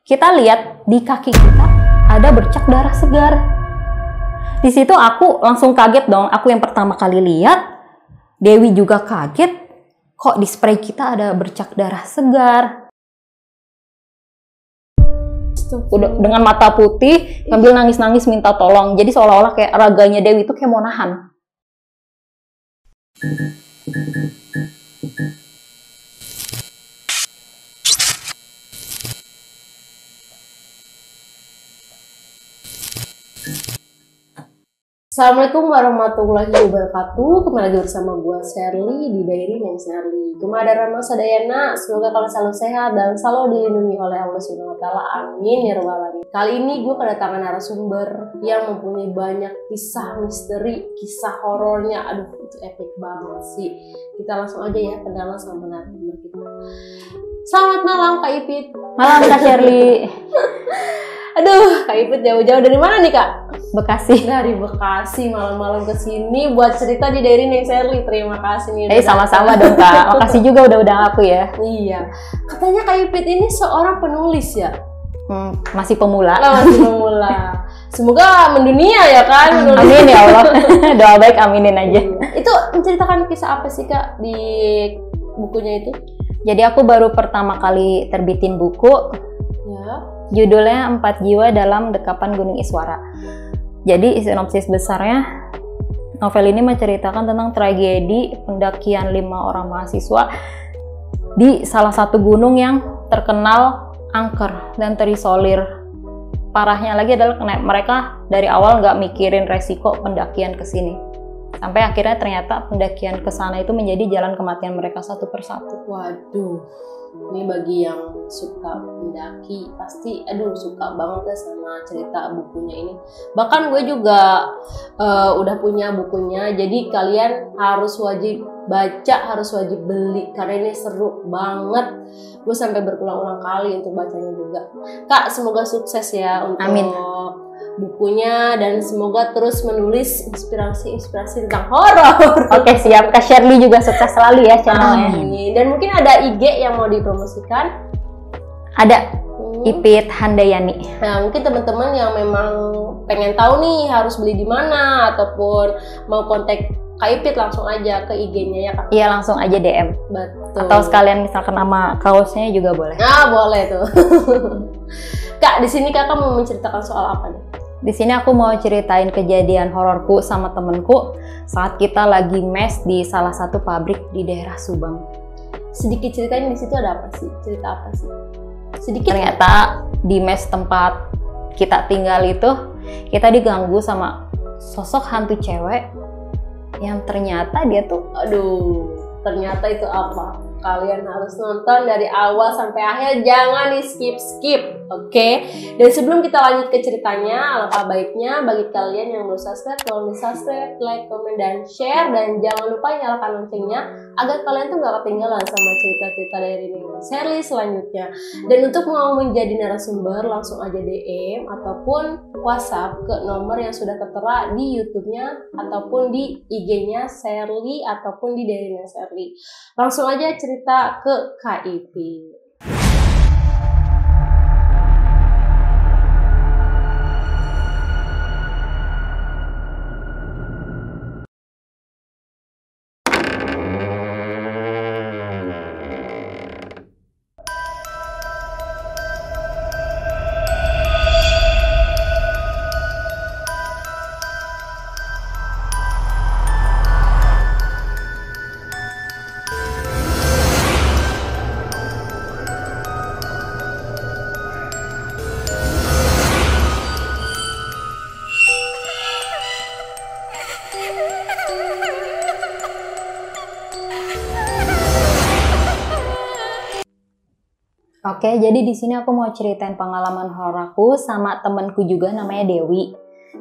kita lihat di kaki kita ada bercak darah segar. Di situ aku langsung kaget dong. Aku yang pertama kali lihat, Dewi juga kaget. Kok di spray kita ada bercak darah segar? Udah dengan mata putih, sambil nangis-nangis minta tolong. Jadi seolah-olah kayak raganya Dewi itu kayak mau nahan. Assalamualaikum warahmatullahi wabarakatuh. Kembali lagi bersama gue Sherly di Diary Neng Sherly. Kemadara Sadayana, semoga kalian selalu sehat dan selalu dilindungi oleh Allah Subhanahu wa taala. Amin ya rabbal alamin. Kali ini gue kedatangan narasumber yang mempunyai banyak kisah misteri, kisah horornya. Aduh, itu epic banget sih. Kita langsung aja ya kenalan sama narasumber kita. Selamat malam Kak Ipit. Malam Kak Sherly. Aduh, Kak Ipit jauh-jauh dari mana nih Kak? Bekasi. Dari Bekasi malam-malam kesini buat cerita di Diary Neng Sherly. Terima kasih nih. Sama-sama dong Kak. Makasih juga udah aku ya. Iya. Katanya Kak Ipit ini seorang penulis ya? Masih pemula. Masih pemula. Semoga mendunia ya kan? Amin ya Allah. Doa baik aminin aja. Itu menceritakan kisah apa sih Kak di bukunya itu? Jadi aku baru pertama kali terbitin buku. Ya. Judulnya 4 Jiwa dalam Dekapan Gunung Iswara. Jadi sinopsis besarnya, novel ini menceritakan tentang tragedi pendakian 5 orang mahasiswa di salah satu gunung yang terkenal angker dan terisolir. Parahnya lagi adalah mereka dari awal nggak mikirin resiko pendakian ke sini. Sampai akhirnya ternyata pendakian ke sana itu menjadi jalan kematian mereka satu persatu. Waduh. Ini bagi yang suka mendaki pasti suka banget ya sama cerita bukunya ini. Bahkan gue juga udah punya bukunya, jadi kalian harus wajib baca, harus wajib beli karena ini seru banget. Gue sampai berulang-ulang kali untuk bacanya juga. Kak, semoga sukses ya untuk Amin. bukunya dan semoga terus menulis inspirasi tentang horor. Oke, siap. Kak Sherly juga sukses selalu ya channelnya. Dan mungkin ada IG yang mau dipromosikan? Ada. Ipit Handayani. Nah, mungkin teman-teman yang memang pengen tahu nih harus beli di mana ataupun mau kontak Kak Ipit langsung aja ke IG-nya ya Kak? Iya, langsung aja DM. Betul. Atau sekalian misalkan nama kaosnya juga boleh. Nah, boleh tuh. Kak, di sini Kakak mau menceritakan soal apa nih? Di sini aku mau ceritain kejadian hororku sama temenku saat kita lagi mes di salah satu pabrik di daerah Subang. Sedikit ceritain di situ ada apa sih? Cerita apa sih? Sedikit. Ternyata di mes tempat kita tinggal itu kita diganggu sama sosok hantu cewek yang ternyata dia tuh, ternyata itu apa? Kalian harus nonton dari awal sampai akhir, jangan di skip, oke? Dan sebelum kita lanjut ke ceritanya, alangkah baiknya bagi kalian yang belum subscribe, tolong di subscribe, like, komen, dan share, dan jangan lupa nyalakan loncengnya agar kalian tuh gak ketinggalan sama cerita-cerita dari Neng Sherly selanjutnya. Dan untuk mau menjadi narasumber, langsung aja DM ataupun WhatsApp ke nomor yang sudah tertera di YouTube-nya ataupun di IG-nya Sherly ataupun di Diary Neng Sherly. Langsung aja cerita ke KIP. Oke, jadi di sini aku mau ceritain pengalaman horor aku sama temenku juga namanya Dewi.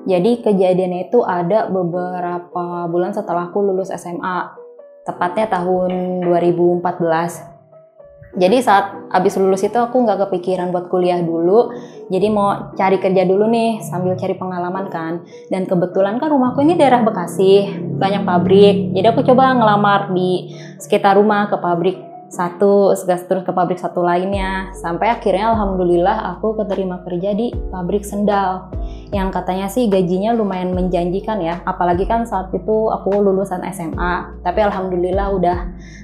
Jadi kejadiannya itu ada beberapa bulan setelah aku lulus SMA, tepatnya tahun 2014. Jadi saat abis lulus itu aku nggak kepikiran buat kuliah dulu, jadi mau cari kerja dulu nih sambil cari pengalaman kan. Dan kebetulan kan rumahku ini daerah Bekasi, banyak pabrik. Jadi aku coba ngelamar di sekitar rumah ke pabrik. satu, terus ke pabrik satu lainnya, sampai akhirnya alhamdulillah aku keterima kerja di pabrik sendal yang katanya sih gajinya lumayan menjanjikan ya, apalagi kan saat itu aku lulusan SMA, tapi alhamdulillah udah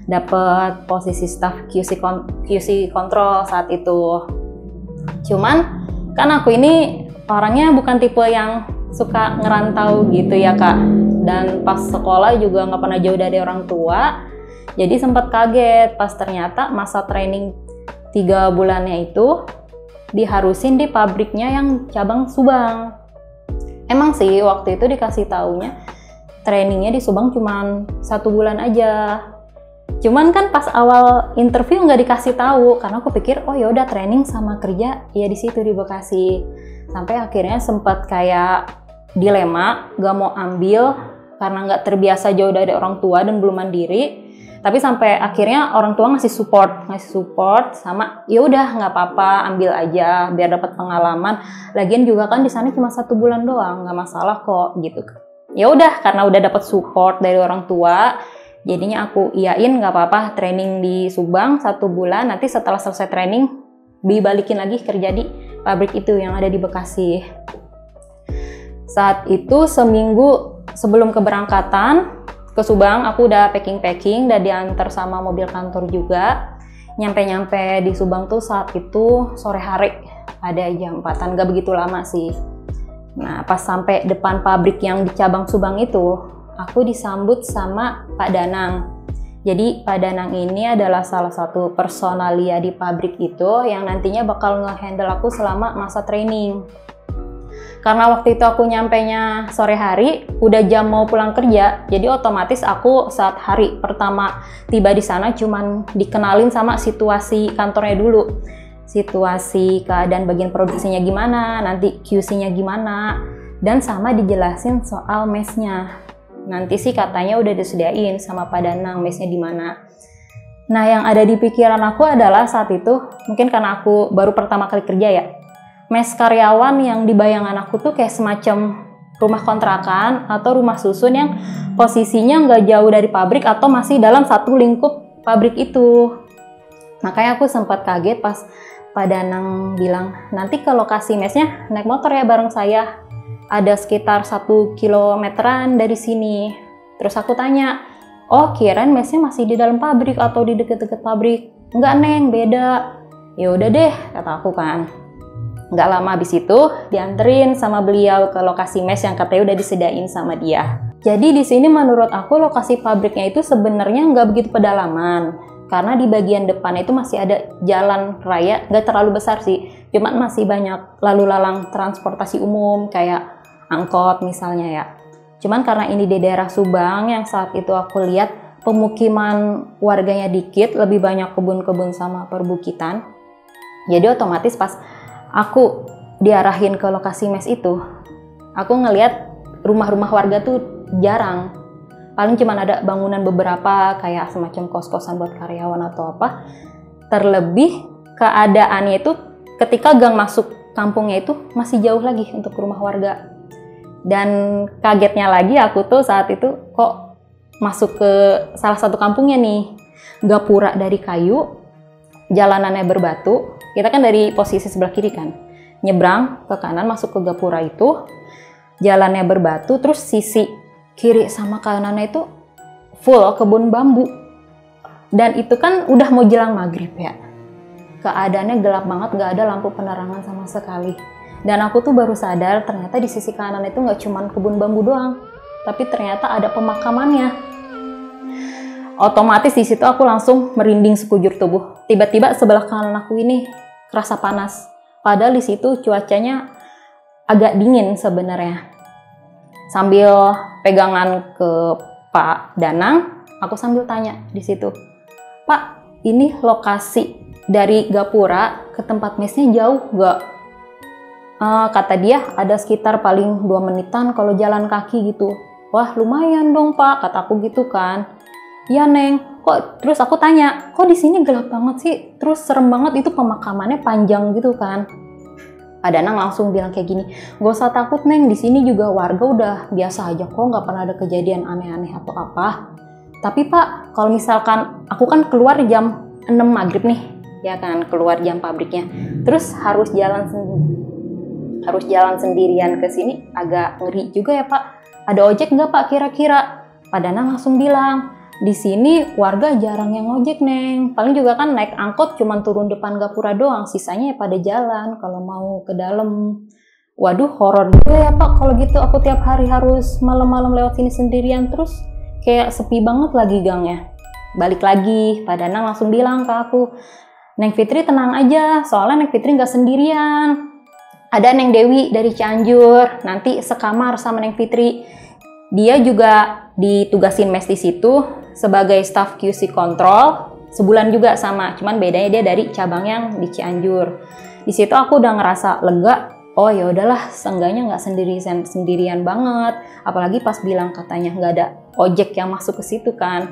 dapet posisi staff QC control saat itu. Cuman kan aku ini orangnya bukan tipe yang suka ngerantau gitu ya Kak, dan pas sekolah juga nggak pernah jauh dari orang tua. Jadi sempat kaget pas ternyata masa training 3 bulannya itu diharusin di pabriknya yang cabang Subang. Emang sih waktu itu dikasih taunya trainingnya di Subang cuman 1 bulan aja. Cuman kan pas awal interview nggak dikasih tahu karena aku pikir oh ya udah training sama kerja ya di situ di Bekasi. Sampai akhirnya sempat kayak dilema, nggak mau ambil karena nggak terbiasa jauh dari orang tua dan belum mandiri. Tapi sampai akhirnya orang tua ngasih support sama ya udah nggak apa-apa ambil aja biar dapat pengalaman. Lagian juga kan di sana cuma 1 bulan doang, nggak masalah kok gitu. Ya udah karena udah dapat support dari orang tua, jadinya aku iyain nggak apa-apa training di Subang 1 bulan. Nanti setelah selesai training dibalikin lagi kerja di pabrik itu yang ada di Bekasi. Saat itu seminggu sebelum keberangkatan ke Subang, aku udah packing dan diantar sama mobil kantor juga. Nyampe di Subang tuh saat itu sore hari, ada jam 4-an, gak begitu lama sih. Nah, pas sampai depan pabrik yang di cabang Subang itu, aku disambut sama Pak Danang. Jadi Pak Danang ini adalah salah satu personalia di pabrik itu yang nantinya bakal nge-handle aku selama masa training. Karena waktu itu aku nyampenya sore hari, udah jam mau pulang kerja, jadi otomatis aku saat hari pertama tiba di sana cuman dikenalin sama situasi kantornya dulu. Situasi keadaan bagian produksinya gimana, nanti QC-nya gimana, dan sama dijelasin soal mesnya. Nanti sih katanya udah disediain sama Pak Danang mesnya di mana. Nah, yang ada di pikiran aku adalah saat itu, mungkin karena aku baru pertama kali kerja ya, mes karyawan yang di bayangan aku tuh kayak semacam rumah kontrakan atau rumah susun yang posisinya nggak jauh dari pabrik atau masih dalam satu lingkup pabrik itu. Makanya aku sempat kaget pas Pak Danang bilang, nanti ke lokasi mesnya naik motor ya bareng saya. Ada sekitar 1 kilometeran dari sini. Terus aku tanya, oh kirain mesnya masih di dalam pabrik atau di deket-deket pabrik? Enggak Neng, beda. Ya udah deh, kata aku kan. Nggak lama habis itu dianterin sama beliau ke lokasi mes yang katanya udah disediain sama dia. Jadi di sini menurut aku lokasi pabriknya itu sebenarnya nggak begitu pedalaman. Karena di bagian depan itu masih ada jalan raya, nggak terlalu besar sih. Cuman masih banyak lalu lalang transportasi umum kayak angkot misalnya ya. Cuman karena ini di daerah Subang yang saat itu aku lihat pemukiman warganya dikit, lebih banyak kebun-kebun sama perbukitan. Jadi otomatis pas aku diarahin ke lokasi mes itu, aku ngelihat rumah-rumah warga tuh jarang. Paling cuma ada bangunan beberapa kayak semacam kos-kosan buat karyawan atau apa. Terlebih keadaannya itu ketika gang masuk kampungnya itu masih jauh lagi untuk rumah warga. Dan kagetnya lagi aku tuh saat itu kok masuk ke salah satu kampungnya nih. Gapura dari kayu, jalanannya berbatu. Kita kan dari posisi sebelah kiri kan, nyebrang ke kanan masuk ke gapura itu, jalannya berbatu, terus sisi kiri sama kanannya itu full kebun bambu. Dan itu kan udah mau jelang maghrib ya, keadaannya gelap banget, gak ada lampu penerangan sama sekali. Dan aku tuh baru sadar ternyata di sisi kanan itu gak cuman kebun bambu doang, tapi ternyata ada pemakamannya. Otomatis di situ aku langsung merinding sekujur tubuh. Tiba-tiba sebelah kanan aku ini kerasa panas. Padahal di situ cuacanya agak dingin sebenarnya. Sambil pegangan ke Pak Danang, aku sambil tanya di situ, Pak, ini lokasi dari gapura ke tempat mesnya jauh gak? Kata dia ada sekitar paling 2 menitan kalau jalan kaki gitu. Wah lumayan dong Pak, kataku gitu kan. Ya Neng, kok terus aku tanya, kok di sini gelap banget sih? Terus serem banget, itu pemakamannya panjang gitu kan. Pak Danang langsung bilang kayak gini, gak usah takut Neng, di sini juga warga udah biasa aja kok, nggak pernah ada kejadian aneh-aneh atau apa. Tapi Pak, kalau misalkan aku kan keluar jam 6 maghrib nih, ya kan, keluar jam pabriknya. Terus harus jalan sendirian ke sini, agak ngeri juga ya Pak. Ada ojek nggak Pak kira-kira? Pak Danang langsung bilang, di sini warga jarang yang ngojek Neng. Paling juga kan naik angkot cuman turun depan gapura doang, sisanya ya pada jalan kalau mau ke dalam. Waduh, horor juga ya Pak kalau gitu. Aku tiap hari harus malam-malam lewat sini sendirian, terus kayak sepi banget lagi gangnya. Balik lagi, Pak Danang langsung bilang ke aku, Neng Fitri tenang aja, soalnya Neng Fitri nggak sendirian. Ada Neng Dewi dari Cianjur, nanti sekamar sama Neng Fitri. Dia juga ditugasin mes di situ sebagai staff QC control, sebulan juga sama, cuman bedanya dia dari cabang yang di Cianjur. Di situ aku udah ngerasa lega. Oh ya udahlah, seenggaknya nggak sendirian banget. Apalagi pas bilang katanya nggak ada ojek yang masuk ke situ kan.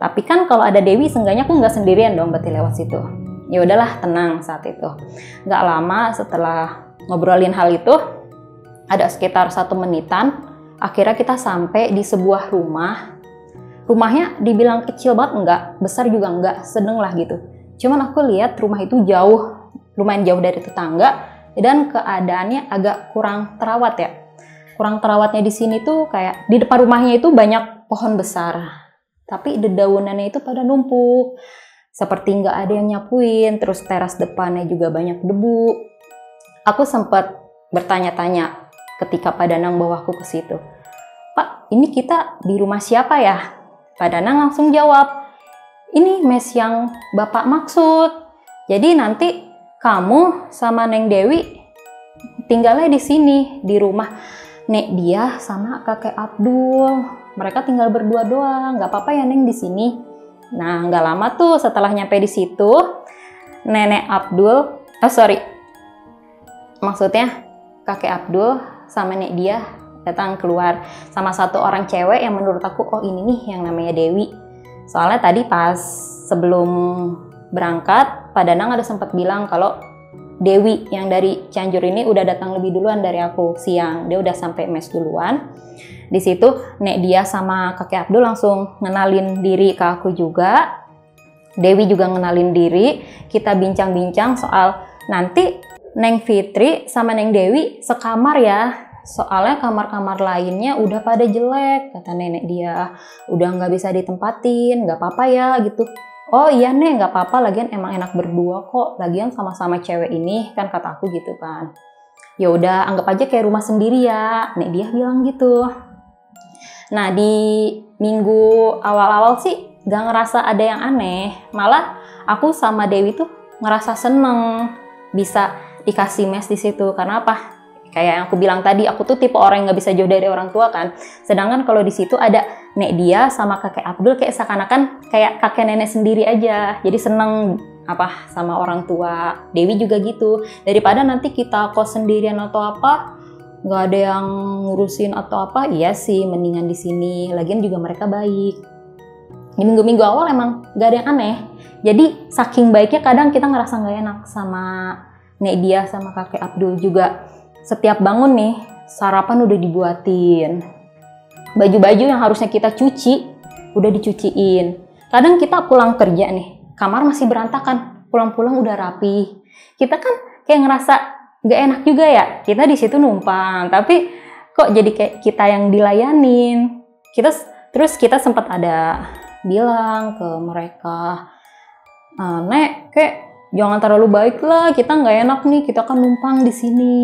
Tapi kan kalau ada Dewi, seenggaknya aku nggak sendirian dong berarti lewat situ. Ya udahlah, tenang saat itu. Nggak lama setelah ngobrolin hal itu, ada sekitar 1 menitan. Akhirnya kita sampai di sebuah rumah. Rumahnya dibilang kecil banget enggak, besar juga enggak, sedang lah gitu. Cuman aku lihat rumah itu lumayan jauh dari tetangga. Dan keadaannya agak kurang terawat ya. Kurang terawatnya di sini tuh kayak di depan rumahnya itu banyak pohon besar, tapi dedaunannya itu pada numpuk, seperti nggak ada yang nyapuin. Terus teras depannya juga banyak debu. Aku sempat bertanya-tanya ketika Pak Danang bawa aku ke situ, Pak, ini kita di rumah siapa ya? Pak Danang langsung jawab, ini mes yang Bapak maksud. Jadi nanti kamu sama Neng Dewi tinggalnya di sini, di rumah Nek Dia sama kakek Abdul. Mereka tinggal berdua doang, nggak apa-apa ya Neng di sini. Nah, nggak lama tuh setelah nyampe di situ, maksudnya kakek Abdul sama Nek Dia datang keluar sama 1 orang cewek yang menurut aku, oh ini nih yang namanya Dewi. Soalnya tadi pas sebelum berangkat, Pak Danang ada sempat bilang kalau Dewi yang dari Cianjur ini udah datang lebih duluan dari aku siang. Dia udah sampai mes duluan. Di situ Nek Dia sama kakek Abdul langsung ngenalin diri ke aku juga. Dewi juga ngenalin diri. Kita bincang-bincang soal nanti Neng Fitri sama Neng Dewi sekamar ya. Soalnya kamar-kamar lainnya udah pada jelek, kata nenek dia. Udah nggak bisa ditempatin, nggak apa-apa ya gitu. Oh iya Nek, nggak apa-apa, lagian emang enak berdua kok, lagian sama-sama cewek ini, kan kata aku gitu kan. Ya udah, anggap aja kayak rumah sendiri ya, Nek dia bilang gitu. Nah di minggu awal-awal sih gak ngerasa ada yang aneh, malah aku sama Dewi tuh ngerasa seneng bisa dikasih mes di situ. Karena apa? Kayak yang aku bilang tadi, aku tuh tipe orang yang nggak bisa jauh dari orang tua kan. Sedangkan kalau di situ ada Nek Dia sama kakek Abdul, kayak seakan-akan kayak kakek nenek sendiri aja. Jadi seneng sama orang tua. Dewi juga gitu. Daripada nanti kita kos sendirian atau apa, nggak ada yang ngurusin atau apa. Iya sih, mendingan di sini. Lagian juga mereka baik. Di minggu-minggu awal emang nggak ada yang aneh. Jadi saking baiknya kadang kita ngerasa nggak enak sama Nek Dia sama kakek Abdul juga. Setiap bangun nih, sarapan udah dibuatin. Baju-baju yang harusnya kita cuci, udah dicuciin. Kadang kita pulang kerja nih, kamar masih berantakan, pulang-pulang udah rapi. Kita kan kayak ngerasa gak enak juga ya, kita di situ numpang, tapi kok jadi kayak kita yang dilayanin. Terus kita sempat ada bilang ke mereka, Nek, kayak jangan terlalu baik lah, kita nggak enak nih, kita kan numpang di sini.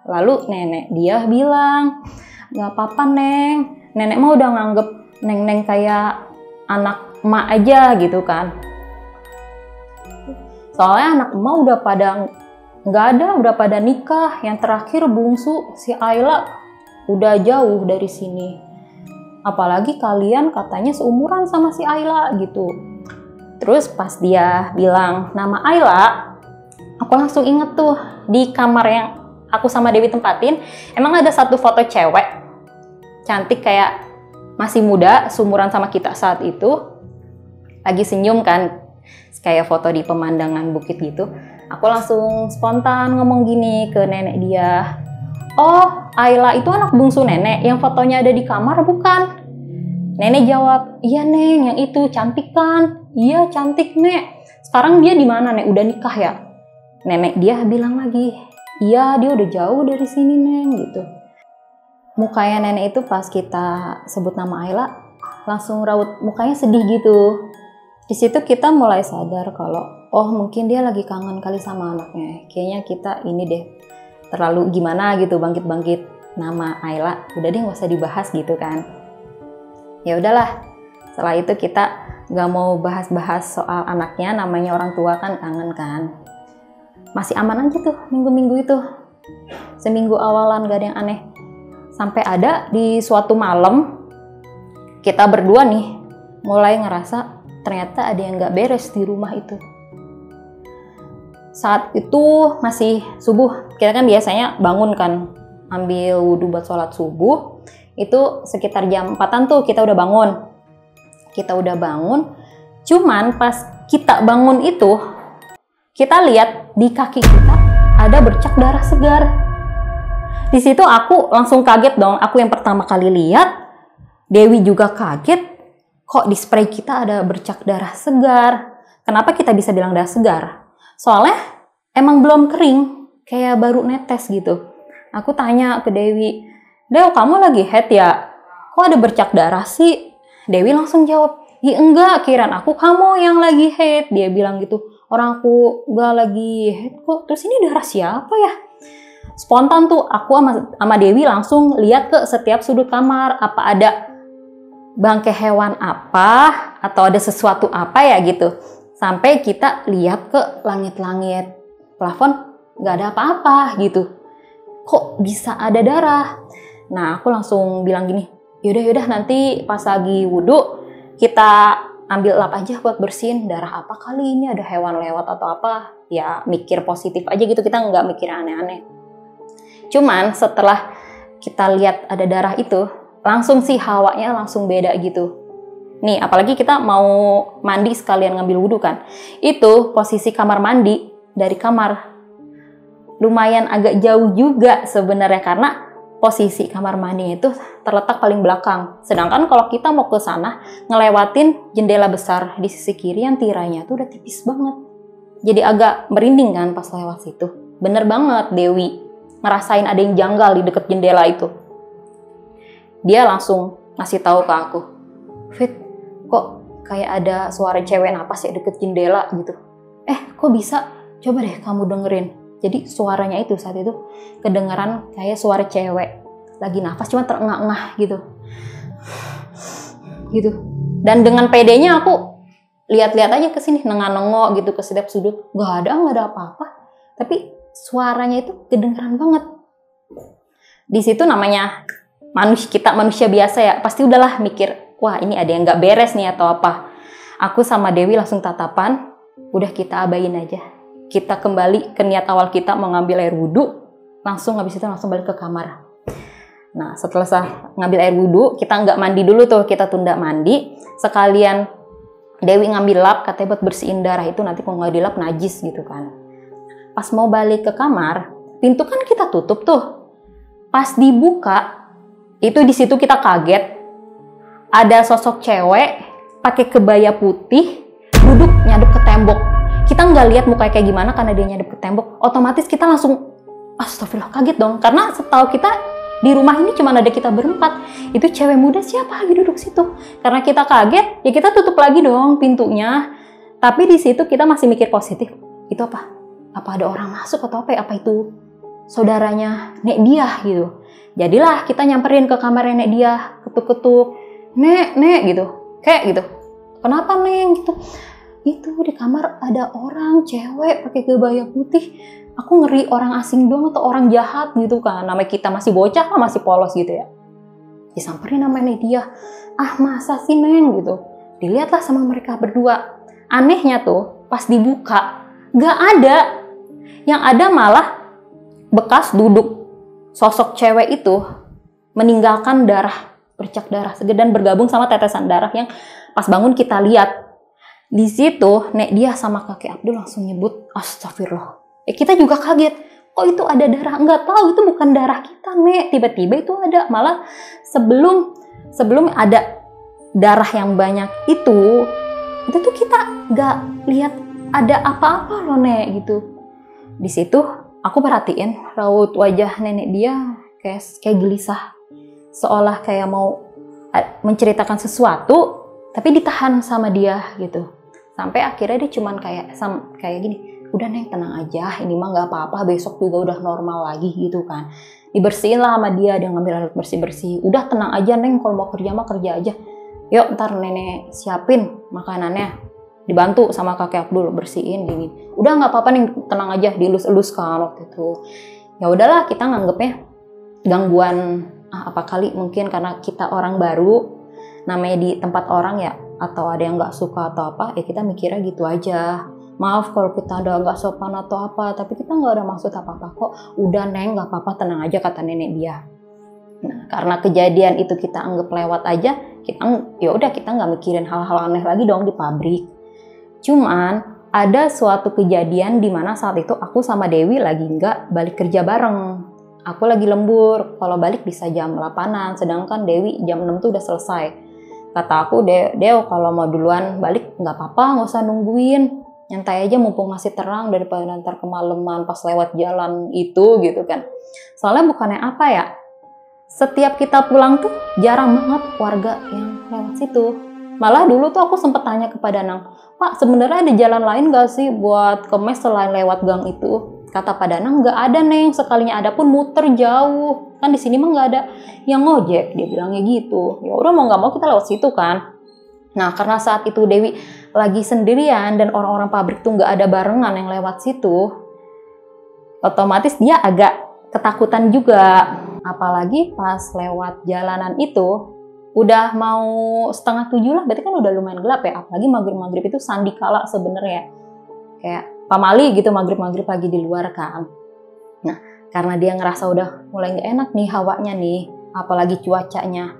Lalu nenek dia bilang, nggak apa-apa Neng, nenek mah udah nganggep Neng kayak anak emak aja gitu kan. Soalnya anak emak udah pada nikah. Yang terakhir bungsu si Ayla udah jauh dari sini. Apalagi kalian katanya seumuran sama si Ayla gitu. Terus pas dia bilang nama Ayla, aku langsung inget tuh di kamar yang aku sama Dewi tempatin, emang ada 1 foto cewek cantik kayak masih muda, seumuran sama kita saat itu, lagi senyum kan, kayak foto di pemandangan bukit gitu. Aku langsung spontan ngomong gini ke nenek dia, oh Ayla itu anak bungsu nenek yang fotonya ada di kamar bukan? Nenek jawab, iya Neng, yang itu cantik kan? Iya cantik Nek. Sekarang dia di mana Nek? Udah nikah ya? Nenek dia bilang lagi, iya dia udah jauh dari sini Neng gitu. Mukanya nenek itu pas kita sebut nama Ayla langsung raut mukanya sedih gitu. Di situ kita mulai sadar kalau oh mungkin dia lagi kangen kali sama anaknya. Kayaknya kita ini deh terlalu gimana gitu bangkit-bangkit nama Ayla. Udah deh nggak usah dibahas gitu kan. Ya udahlah. Setelah itu kita nggak mau bahas-bahas soal anaknya, namanya orang tua kan kangen kan. Masih aman aja tuh minggu-minggu itu. Seminggu awalan gak ada yang aneh. Sampai ada di suatu malam kita berdua nih mulai ngerasa ternyata ada yang gak beres di rumah itu. Saat itu masih subuh, kita kan biasanya bangun kan, ambil wudhu buat sholat subuh. Itu sekitar jam 4-an tuh kita udah bangun. Cuman pas kita bangun itu, kita lihat di kaki kita ada bercak darah segar. Di situ aku langsung kaget dong, aku yang pertama kali lihat, Dewi juga kaget, kok di spray kita ada bercak darah segar. Kenapa kita bisa bilang darah segar? Soalnya emang belum kering, kayak baru netes gitu. Aku tanya ke Dewi, Dew kamu lagi haid ya? Kok ada bercak darah sih? Dewi langsung jawab, ya enggak, kiraan aku kamu yang lagi haid. Dia bilang gitu, orang aku enggak lagi haid kok. Terus ini darah siapa ya? Spontan tuh aku sama Dewi langsung lihat ke setiap sudut kamar. Apa ada bangkai hewan apa? Atau ada sesuatu apa ya gitu. Sampai kita lihat ke langit-langit. Plafon nggak ada apa-apa gitu. Kok bisa ada darah? Nah aku langsung bilang gini, yaudah nanti pas lagi wudhu kita ambil lap aja buat bersihin darah apa kali ini, ada hewan lewat atau apa. Ya mikir positif aja gitu, kita nggak mikir aneh-aneh. Cuman setelah kita lihat ada darah itu, langsung sih hawanya langsung beda gitu. Nih apalagi kita mau mandi sekalian ngambil wudhu kan. Itu posisi kamar mandi dari kamar lumayan agak jauh juga sebenarnya, karena posisi kamar mandi itu terletak paling belakang. Sedangkan kalau kita mau ke sana, ngelewatin jendela besar di sisi kiri yang tirainya tuh udah tipis banget. Jadi agak merinding kan pas lewat situ. Bener banget Dewi ngerasain ada yang janggal di deket jendela itu. Dia langsung ngasih tahu ke aku, Fit, kok kayak ada suara cewek napas ya deket jendela gitu. Kok bisa? Coba deh kamu dengerin. Jadi suaranya itu saat itu kedengaran kayak suara cewek lagi nafas cuma terengah-engah gitu. Dan dengan pedenya aku lihat-lihat aja ke sini, nengok-nengok gitu ke setiap sudut. Gak ada apa-apa. Tapi suaranya itu kedengaran banget. Di situ namanya manusia biasa ya, pasti udahlah mikir, wah ini ada yang gak beres nih atau apa. Aku sama Dewi langsung tatapan, udah kita abain aja. Kita kembali ke niat awal kita mau ngambil air wudhu, habis itu langsung balik ke kamar. Nah setelah ngambil air wudhu, kita nggak mandi dulu tuh, kita tunda mandi. Sekalian Dewi ngambil lap, katanya buat bersihin darah itu nanti kalau nggak dilap najis gitu kan. Pas mau balik ke kamar, pintu kan kita tutup tuh. Pas dibuka, itu di situ kita kaget. Ada sosok cewek pakai kebaya putih, duduk nyadep ke tembok. Kita nggak lihat mukanya kayak gimana karena dia nyadep ke tembok. Otomatis kita langsung astagfirullah, kaget dong. Karena setahu kita di rumah ini cuma ada kita berempat. Itu cewek muda siapa lagi duduk situ? Karena kita kaget, ya kita tutup lagi dong pintunya. Tapi di situ kita masih mikir positif. Itu apa? Apa ada orang masuk atau apa ya? Apa itu saudaranya Nek Diah gitu? Jadilah kita nyamperin ke kamarnya Nek Diah, ketuk-ketuk. Nek gitu. Kayak gitu. Kenapa Neng gitu? Itu di kamar ada orang cewek pakai kebaya putih. Aku ngeri orang asing doang atau orang jahat gitu kan. Namanya kita masih bocah lah, masih polos gitu ya. Disamperin namanya dia. Masa sih Neng gitu. Dilihatlah sama mereka berdua. Anehnya tuh pas dibuka gak ada. Yang ada malah bekas duduk sosok cewek itu meninggalkan darah, bercak darah segar dan bergabung sama tetesan darah yang pas bangun kita lihat. Di situ Nek Diah sama kakek Abdul langsung nyebut astagfirullah. Kita juga kaget. Kok itu ada darah? Nggak tahu, itu bukan darah kita Nek. Tiba-tiba itu ada. Malah sebelum ada darah yang banyak itu tuh kita nggak lihat ada apa-apa loh Nek gitu. Di situ aku perhatiin raut wajah nenek dia kayak gelisah, seolah kayak mau menceritakan sesuatu tapi ditahan sama dia gitu. Sampai akhirnya dia cuman kayak gini, udah Neng tenang aja, ini mah nggak apa-apa, besok juga udah normal lagi gitu kan. Dibersihin lah sama dia ngambil alat bersih-bersih. Udah tenang aja Neng, kalau mau kerja mah kerja aja. Yuk ntar nenek siapin makanannya, dibantu sama kakek Abdul bersihin gini. Udah nggak apa-apa Neng, tenang aja, dielus-elus kan waktu itu. Ya udahlah, kita nganggepnya gangguan apa kali, mungkin karena kita orang baru, namanya di tempat orang ya, atau ada yang nggak suka atau apa, ya kita mikirnya gitu aja. Maaf kalau kita udah nggak sopan atau apa, tapi kita nggak ada maksud apa-apa kok. Udah Neng, nggak apa-apa, tenang aja, kata nenek dia. Nah, karena kejadian itu kita anggap lewat aja, ya udah kita nggak mikirin hal-hal aneh lagi dong di pabrik. Cuman ada suatu kejadian di mana saat itu aku sama Dewi lagi nggak balik kerja bareng. Aku lagi lembur, kalau balik bisa jam 8-an, sedangkan Dewi jam 6 tuh udah selesai. Kata aku, Deo kalau mau duluan balik nggak apa-apa, nggak usah nungguin. Nyantai aja mumpung masih terang daripada ntar kemalaman pas lewat jalan itu gitu kan. Soalnya bukannya apa ya, setiap kita pulang tuh jarang banget warga yang lewat situ. Malah dulu tuh aku sempet tanya kepada Danang, Pak sebenarnya ada jalan lain gak sih buat ke mes selain lewat gang itu? Kata Pak Danang, nggak ada Neng, sekalinya ada pun muter jauh. Kan di sini mah nggak ada yang ngojek, dia bilangnya gitu. Ya udah mau nggak mau kita lewat situ kan. Nah karena saat itu Dewi lagi sendirian dan orang-orang pabrik tuh nggak ada barengan yang lewat situ, otomatis dia agak ketakutan juga. Apalagi pas lewat jalanan itu udah mau 6:30 lah, berarti kan udah lumayan gelap ya. Apalagi maghrib itu sandi kala sebenarnya, kayak pamali gitu, maghrib lagi di luar kan. Nah karena dia ngerasa udah mulai nggak enak nih hawanya nih, apalagi cuacanya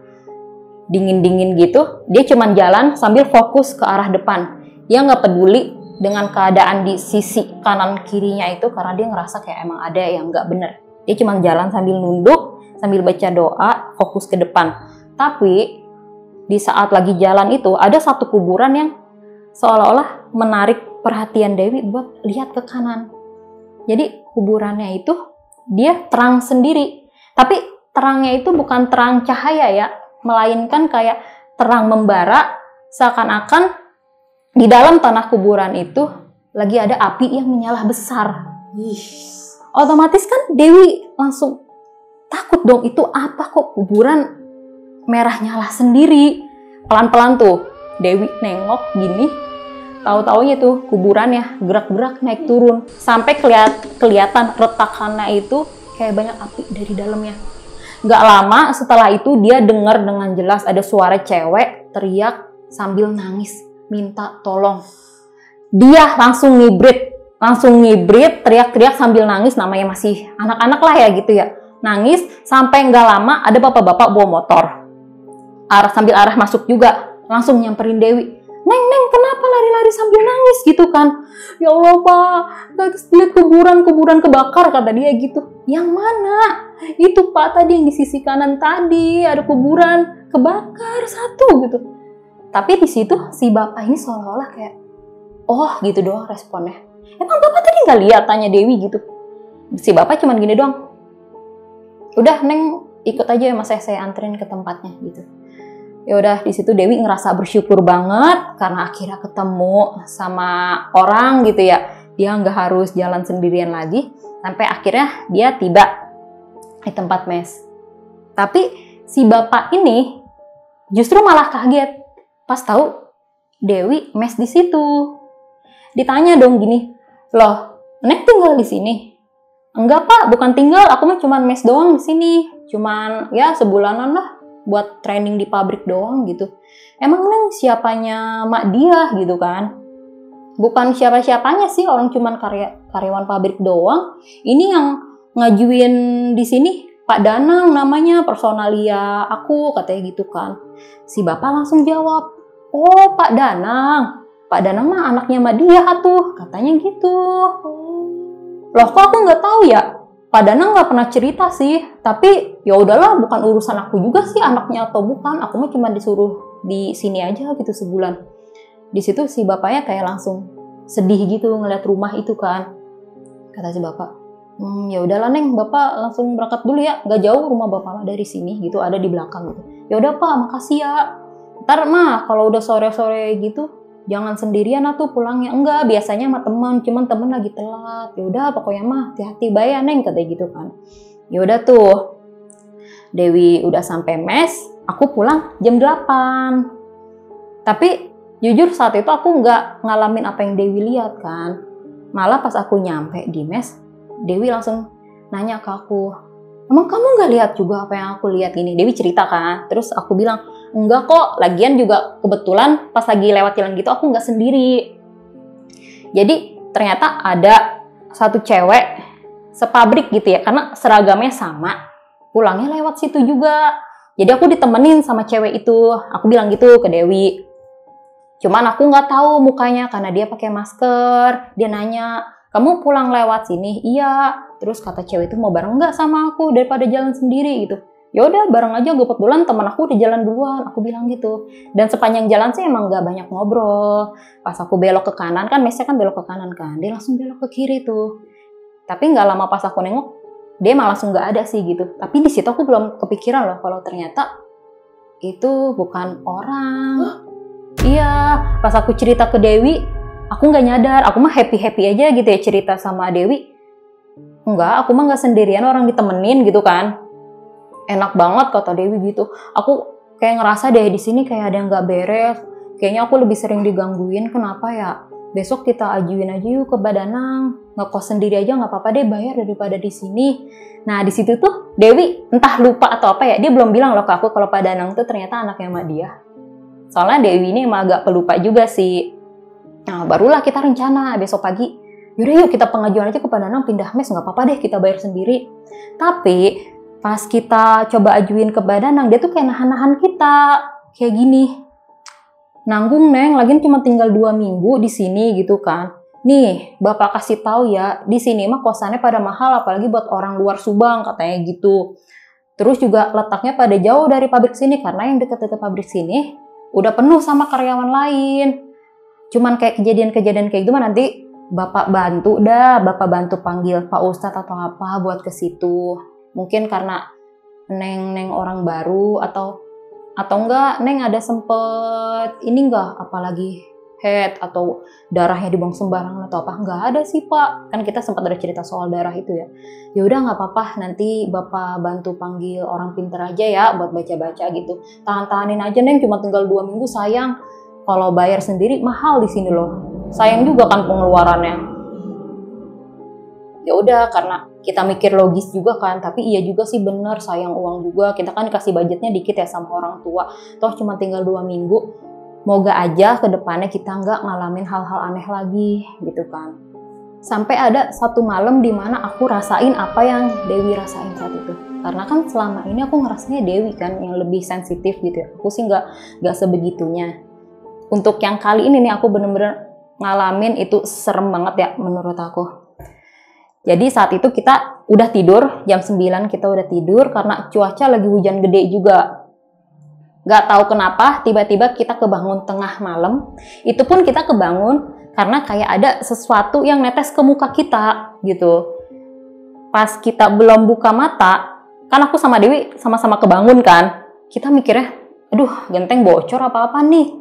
dingin gitu, dia cuman jalan sambil fokus ke arah depan. Dia nggak peduli dengan keadaan di sisi kanan kirinya itu, karena dia ngerasa kayak emang ada yang nggak bener. Dia cuman jalan sambil nunduk, sambil baca doa, fokus ke depan. Tapi di saat lagi jalan itu ada satu kuburan yang seolah-olah menarik perhatian Dewi buat lihat ke kanan. Jadi kuburannya itu dia terang sendiri, tapi terangnya itu bukan terang cahaya ya, melainkan kayak terang membara, seakan-akan di dalam tanah kuburan itu lagi ada api yang menyala besar. Otomatis kan Dewi langsung takut dong, itu apa kok kuburan merah nyala sendiri. Pelan-pelan tuh Dewi nengok gini, tahu-taunya tuh kuburannya gerak-gerak naik turun sampai kelihatan retakannya itu kayak banyak api dari dalamnya. Gak lama setelah itu dia dengar dengan jelas ada suara cewek teriak sambil nangis minta tolong. Dia langsung ngibrit teriak-teriak sambil nangis, namanya masih anak-anak lah ya gitu ya. Nangis sampai gak lama ada bapak-bapak bawa motor. Sambil arah masuk juga, langsung nyamperin Dewi. Neng, kenapa lari-lari sambil nangis gitu kan? Ya Allah Pak, terus lihat kuburan kebakar, kata dia gitu. Yang mana? Itu Pak tadi yang di sisi kanan tadi, ada kuburan kebakar satu gitu. Tapi di situ si bapak ini seolah-olah kayak, oh gitu doang responnya. Emang bapak tadi nggak lihat, tanya Dewi gitu. Si bapak cuman gini doang. Udah Neng ikut aja ya Mas, saya anterin ke tempatnya gitu. Ya udah di situ Dewi ngerasa bersyukur banget karena akhirnya ketemu sama orang gitu ya. Dia nggak harus jalan sendirian lagi. Sampai akhirnya dia tiba di tempat mes. Tapi si bapak ini justru malah kaget pas tahu Dewi mes di situ. Ditanya dong gini, loh, Neng tinggal di sini? Enggak Pak, bukan tinggal, aku mah cuma mes doang di sini. Cuman ya sebulanan lah buat training di pabrik doang gitu. Emang Neng siapanya mak dia gitu kan? Bukan siapa-siapanya sih, orang cuman karyawan pabrik doang. Ini yang ngajuin di sini Pak Danang namanya, personalia aku, katanya gitu kan. Si bapak langsung jawab, oh Pak Danang mah anaknya Madia tuh, katanya gitu. Loh kok aku nggak tahu ya? Pak Danang nggak pernah cerita sih, tapi ya udahlah, bukan urusan aku juga sih anaknya atau bukan. Aku mah cuma disuruh di sini aja gitu sebulan. Di situ si bapaknya kayak langsung sedih gitu ngeliat rumah itu kan. Kata si bapak, ya udahlah Neng, bapak langsung berangkat dulu ya, nggak jauh rumah bapak dari sini gitu, ada di belakang gitu. Ya udah Pak, makasih ya. Ntar mah kalau udah sore-sore gitu jangan sendirian tuh pulangnya. Enggak, biasanya sama teman, cuman temen lagi telat. Ya udah pokoknya mah hati-hati bae ya Neng, katanya gitu kan. Ya udah tuh, Dewi udah sampai mes, aku pulang jam 8. Tapi jujur saat itu aku nggak ngalamin apa yang Dewi lihat kan. Malah pas aku nyampe di mes, Dewi langsung nanya ke aku, emang kamu nggak lihat juga apa yang aku lihat ini? Dewi cerita kan. Terus aku bilang, enggak kok, lagian juga kebetulan pas lagi lewat jalan gitu aku nggak sendiri. Jadi ternyata ada satu cewek sepabrik gitu ya, karena seragamnya sama, pulangnya lewat situ juga. Jadi aku ditemenin sama cewek itu. Aku bilang gitu ke Dewi. Cuman aku nggak tahu mukanya karena dia pakai masker. Dia nanya, kamu pulang lewat sini? Iya. Terus kata cewek itu, mau bareng nggak sama aku daripada jalan sendiri gitu. Ya udah bareng aja, gue kebetulan teman aku udah jalan duluan. Aku bilang gitu. Dan sepanjang jalan sih emang nggak banyak ngobrol. Pas aku belok ke kanan kan, mesnya kan belok ke kanan kan. Dia langsung belok ke kiri tuh. Tapi nggak lama pas aku nengok, dia malah langsung nggak ada sih gitu. Tapi di situ aku belum kepikiran loh kalau ternyata itu bukan orang. Iya, pas aku cerita ke Dewi, aku nggak nyadar. Aku mah happy-happy aja gitu ya cerita sama Dewi. Enggak, aku mah nggak sendirian, orang ditemenin gitu kan. Enak banget kata Dewi gitu. Aku kayak ngerasa deh di sini kayak ada yang nggak beres. Kayaknya aku lebih sering digangguin. Kenapa ya? Besok kita ajuin aja yuk ke Badanang. Ngekos sendiri aja nggak apa-apa deh, bayar daripada di sini. Nah di situ tuh Dewi entah lupa atau apa ya, dia belum bilang loh ke aku kalau Pak Danang tuh ternyata anaknya Mak Dia. Soalnya Dewi ini emang agak pelupa juga sih. Nah barulah kita rencana besok pagi, yaudah yuk kita pengajuan aja ke Pak Danang pindah mes, nggak apa-apa deh kita bayar sendiri. Tapi pas kita coba ajuin ke Pak Danang, dia tuh kayak nahan-nahan kita kayak gini. Nanggung Neng, lagian cuma tinggal 2 minggu di sini gitu kan. Nih, Bapak kasih tahu ya, di sini mah kosannya pada mahal apalagi buat orang luar Subang katanya gitu. Terus juga letaknya pada jauh dari pabrik sini karena yang dekat-dekat pabrik sini udah penuh sama karyawan lain. Cuman kayak kejadian-kejadian kayak gitu mah nanti Bapak bantu panggil Pak Ustadz atau apa buat ke situ. Mungkin karena Neng orang baru atau enggak Neng ada sempet ini enggak apalagi head atau darahnya dibuang sembarangan atau apa. Enggak ada sih Pak, kan kita sempat ada cerita soal darah itu ya. Ya udah nggak apa-apa, nanti Bapak bantu panggil orang pinter aja ya buat baca-baca gitu. Tahan-tahanin aja Neng, cuma tinggal 2 minggu sayang. Kalau bayar sendiri mahal di sini loh, sayang juga kan pengeluarannya. Ya udah karena kita mikir logis juga kan, tapi iya juga sih bener sayang uang juga. Kita kan dikasih budgetnya dikit ya sama orang tua, toh cuma tinggal 2 minggu. Moga aja ke depannya kita nggak ngalamin hal-hal aneh lagi gitu kan. Sampai ada satu malam di mana aku rasain apa yang Dewi rasain saat itu. Karena kan selama ini aku ngerasanya Dewi kan yang lebih sensitif gitu ya. Aku sih nggak sebegitunya. Untuk yang kali ini nih aku bener-bener ngalamin itu serem banget ya menurut aku. Jadi saat itu kita udah tidur, jam 9 kita udah tidur karena cuaca lagi hujan gede juga. Gak tahu kenapa tiba-tiba kita kebangun tengah malam. Itu pun kita kebangun karena kayak ada sesuatu yang netes ke muka kita gitu. Pas kita belum buka mata, kan aku sama Dewi sama-sama kebangun kan. Kita mikirnya, aduh genteng bocor apa-apa nih.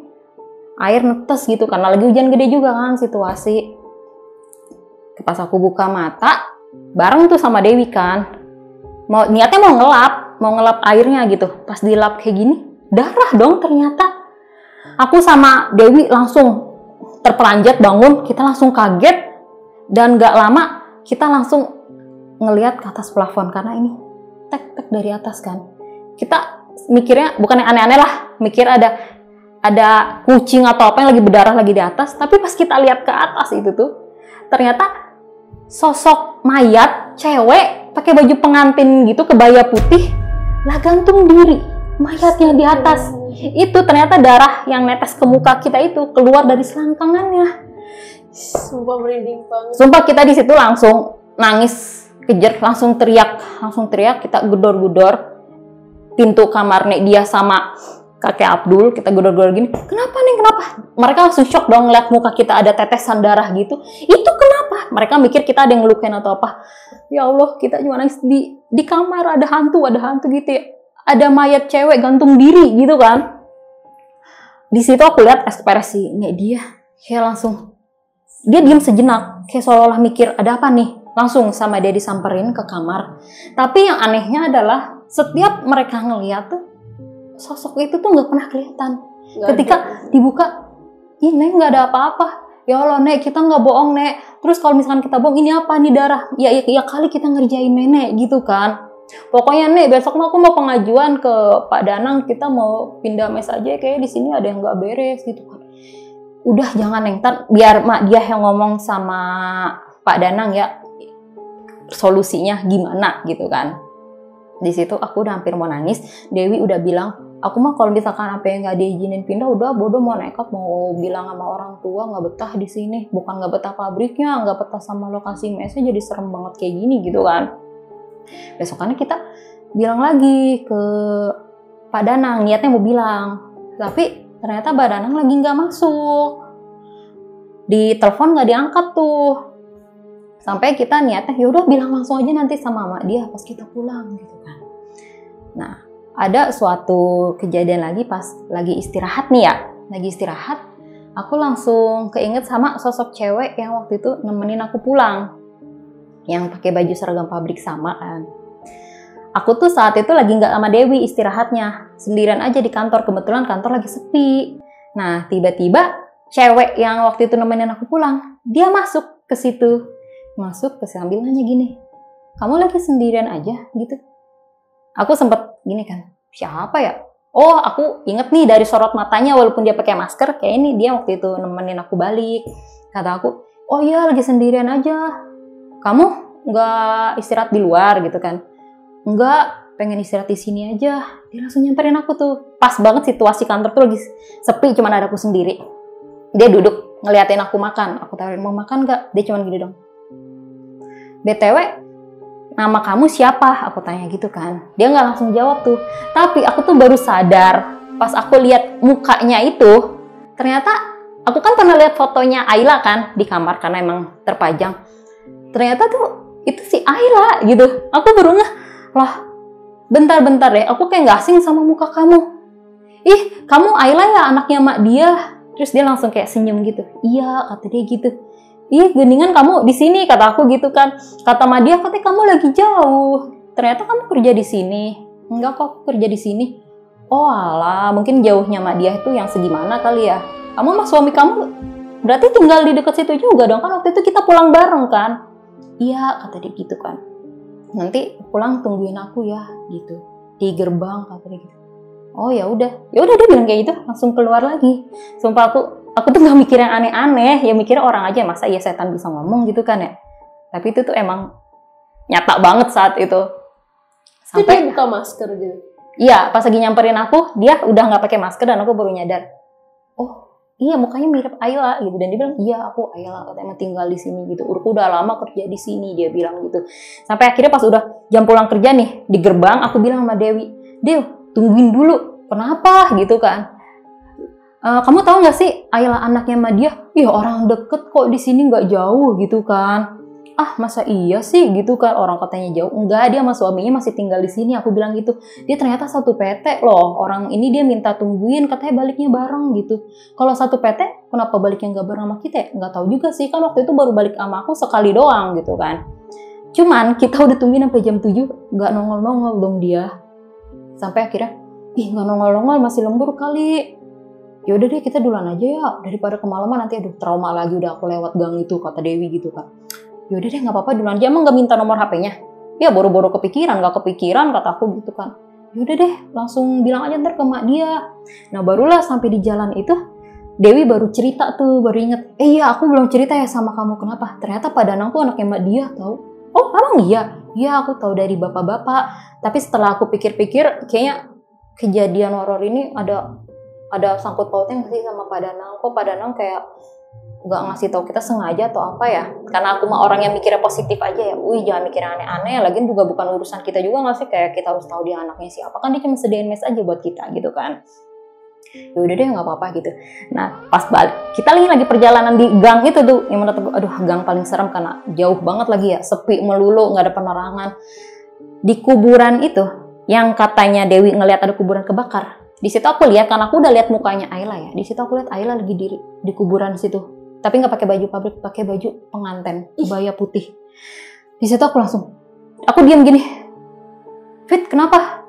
Air netes gitu karena lagi hujan gede juga kan situasi. Pas aku buka mata, bareng tuh sama Dewi kan. Niatnya mau ngelap airnya gitu. Pas dilap kayak gini, darah dong ternyata. Aku sama Dewi langsung terperanjat bangun, kita langsung kaget. Dan gak lama, kita langsung ngelihat ke atas plafon. Karena ini tek-tek dari atas kan. Kita mikirnya, bukan yang aneh-aneh lah. Mikir ada kucing atau apa yang lagi berdarah lagi di atas. Tapi pas kita lihat ke atas itu tuh, ternyata sosok mayat cewek pakai baju pengantin gitu, kebaya putih, lah gantung diri mayatnya di atas. Itu ternyata darah yang netes ke muka kita itu keluar dari selangkangannya. Sumpah merinding banget. Sumpah kita di situ langsung nangis kejer, langsung teriak kita gedor-gedor pintu kamar Nek Dia sama kakek Abdul, kita gedor-gedor gini, kenapa nih, kenapa? Mereka langsung shock dong ngeliat muka kita ada tetesan darah gitu. Itu kenapa? Mereka mikir kita ada yang ngelukain atau apa. Ya Allah, kita cuma nangis di kamar ada hantu gitu ya. Ada mayat cewek gantung diri gitu kan. Di situ aku lihat ekspresi nih dia, kayak langsung dia diam sejenak, kayak seolah-olah mikir ada apa nih. Langsung sama dia disamperin ke kamar. Tapi yang anehnya adalah setiap mereka ngeliat tuh sosok itu tuh nggak pernah kelihatan. Ketika dibuka, ih Nek nggak ada apa-apa. Ya Allah Nek, kita nggak bohong Nek. Terus kalau misalkan kita bohong, ini apa nih darah? Ya kali kita ngerjain nenek gitu kan. Pokoknya Nek, besok aku mau pengajuan ke Pak Danang, kita mau pindah mes aja, kayak di sini ada yang nggak beres gitu kan. Udah jangan Neng, biar mak dia yang ngomong sama Pak Danang ya solusinya gimana gitu kan. Di situ aku udah hampir mau nangis. Dewi udah bilang, aku mah kalau misalkan apa yang nggak diizinin pindah, udah bodoh mau nekat mau bilang sama orang tua nggak betah di sini. Bukan nggak betah pabriknya, nggak betah sama lokasi mesnya, jadi serem banget kayak gini gitu kan. Besokannya kita bilang lagi ke Pak Danang, niatnya mau bilang, tapi ternyata Pak Danang lagi nggak masuk. Di telepon nggak diangkat tuh. Sampai kita niatnya, yaudah bilang langsung aja nanti sama mak dia pas kita pulang gitu kan. Nah, ada suatu kejadian lagi pas lagi istirahat nih ya. Lagi istirahat, aku langsung keinget sama sosok cewek yang waktu itu nemenin aku pulang. Yang pakai baju seragam pabrik sama kan. Aku tuh saat itu lagi nggak sama Dewi istirahatnya. Sendirian aja di kantor, kebetulan kantor lagi sepi. Nah, tiba-tiba cewek yang waktu itu nemenin aku pulang, dia masuk ke situ. Masuk ke sambil nanya gini, kamu lagi sendirian aja gitu? Aku sempet gini kan, siapa ya? Oh, aku inget nih dari sorot matanya walaupun dia pakai masker, kayak ini dia waktu itu nemenin aku balik. Kata aku, oh iya lagi sendirian aja. Kamu nggak istirahat di luar gitu kan? Enggak, pengen istirahat di sini aja. Dia langsung nyamperin aku tuh. Pas banget situasi kantor tuh lagi sepi, cuman ada aku sendiri. Dia duduk ngeliatin aku makan. Aku tawarin mau makan nggak? Dia cuman gini dong. BTW, nama kamu siapa? Aku tanya gitu kan. Dia nggak langsung jawab tuh. Tapi aku tuh baru sadar pas aku lihat mukanya itu, ternyata aku kan pernah lihat fotonya Ayla kan di kamar karena emang terpajang. Ternyata tuh itu si Ayla gitu. Aku baru ngeh, loh bentar deh, aku kayak nggak asing sama muka kamu. Ih, kamu Ayla ya anaknya mak dia. Terus dia langsung kayak senyum gitu. Iya, kata dia gitu. Ih, geningan kamu di sini, kata aku gitu kan. Kata Madia, katanya kamu lagi jauh. Ternyata kamu kerja di sini. Enggak kok, aku kerja di sini. Oh alah, mungkin jauhnya Madia itu yang segimana kali ya. Kamu sama suami kamu berarti tinggal di dekat situ juga dong kan? Waktu itu kita pulang bareng kan? Iya, kata dia gitu kan. Nanti pulang tungguin aku ya, gitu. Di gerbang, kata dia gitu. Oh ya udah dia bilang kayak gitu, langsung keluar lagi. Sumpah aku tuh gak mikir yang aneh-aneh, ya mikirnya orang aja, masa ya setan bisa ngomong gitu kan ya. Tapi itu tuh emang nyata banget saat itu. Sampai dia buka masker gitu. Iya, pas lagi nyamperin aku, dia udah nggak pakai masker dan aku baru nyadar. Oh, iya mukanya mirip Ayla gitu. Dan dia bilang, iya aku Ayla, katanya tinggal di sini gitu. Udah lama kerja di sini, dia bilang gitu. Sampai akhirnya pas udah jam pulang kerja nih di gerbang, aku bilang sama Dewi, Dew, tungguin dulu, kenapa gitu kan? Kamu tahu nggak sih Ayla anaknya Madia? Ih orang deket kok di sini nggak jauh gitu kan? Ah masa iya sih gitu kan, orang katanya jauh. Enggak, dia sama suaminya masih tinggal di sini. Aku bilang gitu. Dia ternyata satu PT loh. Orang ini dia minta tungguin, katanya baliknya bareng gitu. Kalau satu PT kenapa baliknya nggak bareng sama kita? Nggak tahu juga sih, kan waktu itu baru balik sama aku sekali doang gitu kan. Cuman kita udah tungguin sampai jam 7 nggak nongol-nongol dong dia. Sampai akhirnya ih nggak nongol-nongol, masih lembur kali. Ya udah deh kita duluan aja ya, daripada kemalaman nanti aduh trauma lagi udah aku lewat gang itu, kata Dewi gitu kan. Ya udah deh nggak apa-apa duluan aja, emang nggak minta nomor HP-nya. Ya boro-boro kepikiran, nggak kepikiran kata aku gitu kan. Ya udah deh langsung bilang aja ntar ke mak dia. Nah barulah sampai di jalan itu Dewi baru cerita tuh, baru inget. Iya aku belum cerita ya sama kamu, kenapa? Ternyata Pak Danang tuh anaknya mak dia tahu. Oh emang iya? Iya aku tahu dari bapak-bapak. Tapi setelah aku pikir-pikir kayaknya kejadian horor ini ada sangkut pautnya nggak sih sama Pak Danang? Kok Pak Danang kayak nggak ngasih tahu kita sengaja atau apa ya? Karena aku mah orang yang mikirnya positif aja ya. Wih jangan mikir aneh-aneh. Lagian juga bukan urusan kita juga nggak sih, kayak kita harus tahu dia anaknya siapa. Kan dia cuma sediain mes aja buat kita gitu kan. Ya udah deh nggak apa-apa gitu. Nah pas balik kita lagi perjalanan di gang itu tuh, yang menurut aku aduh gang paling serem karena jauh banget lagi ya, sepi melulu, nggak ada penerangan. Di kuburan itu yang katanya Dewi ngelihat ada kuburan kebakar, di situ aku lihat, karena aku udah lihat mukanya Ayla ya, di situ aku lihat Ayla lagi diri di kuburan situ, tapi nggak pakai baju pabrik, pakai baju pengantin kebaya putih. Di situ aku diam gini, Fit kenapa?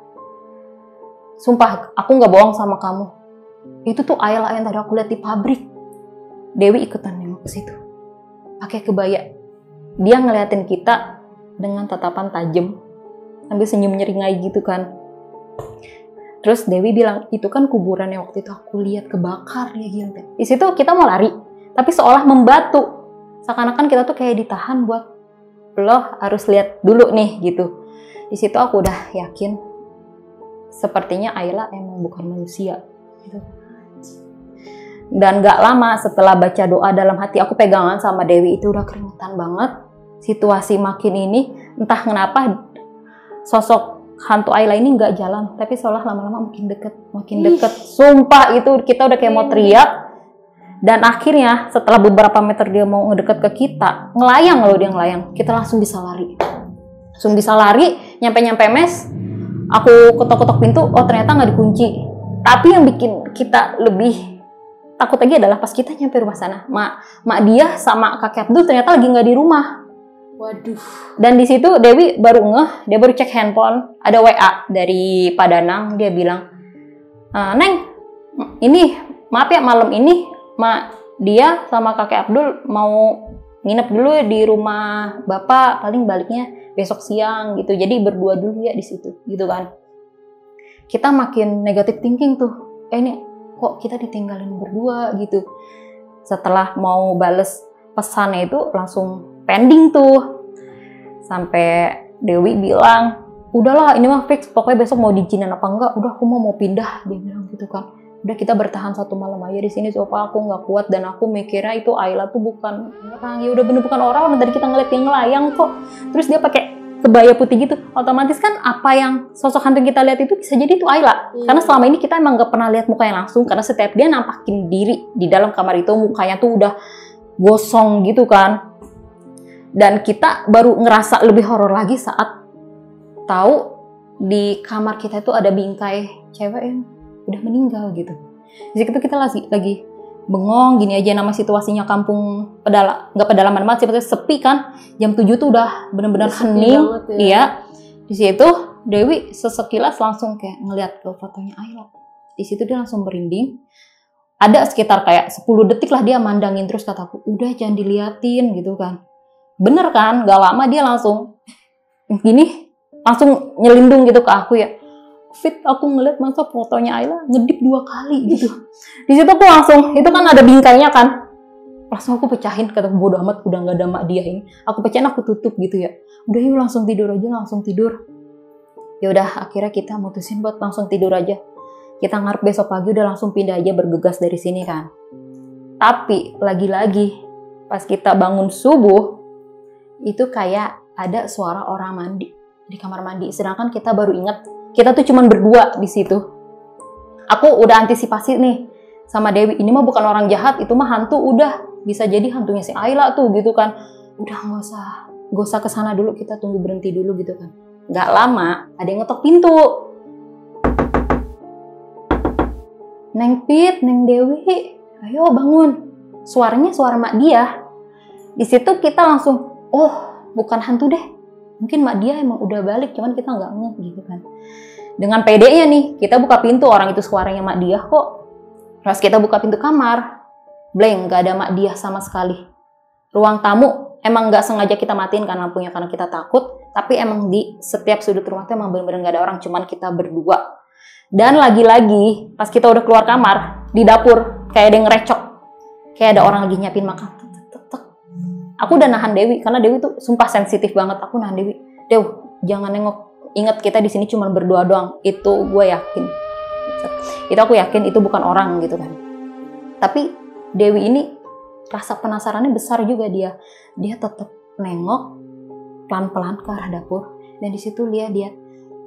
Sumpah aku nggak bohong sama kamu, itu tuh Ayla yang tadi aku lihat di pabrik. Dewi ikutan nengok ke situ pakai kebaya, dia ngeliatin kita dengan tatapan tajam sambil senyum nyeringai gitu kan. Terus Dewi bilang, itu kan kuburan yang waktu itu aku lihat kebakar ya gitu. Di situ kita mau lari, tapi seolah membatu. Seakan-akan kita tuh kayak ditahan buat lo harus lihat dulu nih gitu. Di situ aku udah yakin, sepertinya Ayla emang bukan manusia. Gitu. Dan gak lama setelah baca doa dalam hati, aku pegangan sama Dewi itu udah keringetan banget. Situasi makin ini, entah kenapa sosok hantu Ayla ini nggak jalan, tapi seolah lama-lama makin deket. Sumpah itu kita udah kayak mau teriak. Dan akhirnya setelah beberapa meter dia mau ngedeket ke kita, ngelayang loh dia ngelayang. Kita langsung bisa lari. Nyampe mes. Aku ketok-ketok pintu, oh ternyata nggak dikunci. Tapi yang bikin kita lebih takut lagi adalah pas kita nyampe rumah sana, mak dia sama kakek Abdul ternyata lagi nggak di rumah. Waduh. Dan di situ Dewi baru dia baru cek handphone, ada WA dari Pak Danang, dia bilang, Neng, ini maaf ya malam ini mak dia sama kakek Abdul mau nginep dulu di rumah bapak, paling baliknya besok siang gitu. Jadi berdua dulu ya di situ, gitu kan. Kita makin negatif thinking tuh, ini kok kita ditinggalin berdua gitu. Setelah mau bales pesannya itu langsung pending tuh. Sampai Dewi bilang, udahlah ini mah fix, pokoknya besok mau diizinin apa enggak, udah aku mau pindah, dia bilang gitu kan. Udah kita bertahan 1 malam aja di sini, soalnya aku nggak kuat dan aku mikirnya itu Ayla tuh bukan orang, ya udah bener bukan orang dari kita ngeliat yang ngelayang kok. Terus dia pakai kebaya putih gitu, otomatis kan apa yang sosok hantu kita lihat itu bisa jadi itu Ayla. Karena selama ini kita emang nggak pernah lihat mukanya langsung, karena setiap dia nampakin diri di dalam kamar itu mukanya tuh udah gosong gitu kan. Dan kita baru ngerasa lebih horor lagi saat tahu di kamar kita itu ada bingkai cewek yang udah meninggal gitu. Di situ kita lagi bengong gini aja, nama situasinya kampung nggak pedalaman banget sih, sepi kan. Jam 7 tuh udah bener-bener hening. Ya. Iya. Di situ Dewi sesekilas langsung kayak ngeliat ke fotonya Ayla. Di situ dia langsung merinding. Ada sekitar kayak 10 detik lah dia mandangin, terus kataku, udah jangan diliatin gitu kan. Bener kan, gak lama dia langsung nyelindung gitu ke aku ya. Fit, aku ngeliat masa fotonya Ayla ngedip 2 kali gitu. Di situ aku langsung, itu kan ada bingkainya kan. Langsung aku pecahin, kata bodo amat udah gak ada mak dia ini. Aku pecahin, aku tutup gitu ya. Udah yuk langsung tidur aja, langsung tidur. Ya udah akhirnya kita mutusin buat langsung tidur aja. Kita ngarep besok pagi udah langsung pindah aja, bergegas dari sini kan. Tapi lagi-lagi pas kita bangun subuh, itu kayak ada suara orang mandi di kamar mandi. Sedangkan kita baru ingat kita tuh cuman berdua di situ. Aku udah antisipasi nih sama Dewi, ini mah bukan orang jahat, itu mah hantu, udah bisa jadi hantunya si Ayla tuh gitu kan. Udah nggak usah kesana dulu, kita tunggu berhenti dulu gitu kan. Nggak lama ada yang ngetok pintu. Neng Pit, Neng Dewi, ayo bangun. Suaranya suara mak dia. Di situ kita langsung, oh bukan hantu deh, mungkin mak dia emang udah balik, cuman kita nggak ngeh gitu kan. Dengan pedenya nih kita buka pintu, orang itu suaranya mak dia kok. Terus kita buka pintu kamar, blank, nggak ada mak dia sama sekali. Ruang tamu emang nggak sengaja kita matiin kan lampunya karena kita takut, tapi emang di setiap sudut rumah tuh emang bener-bener nggak ada orang, cuman kita berdua. Dan lagi-lagi pas kita udah keluar kamar, di dapur kayak ada yang ngerecok, kayak ada orang lagi nyiapin makan. Aku udah nahan Dewi, karena Dewi tuh sumpah sensitif banget. Aku nahan Dewi, Dew, jangan nengok. Ingat kita di sini cuma berdua doang. Itu gue yakin. Itu aku yakin itu bukan orang gitu kan. Tapi Dewi ini rasa penasarannya besar juga dia. Dia tetap nengok pelan-pelan ke arah dapur. Dan di situ lihat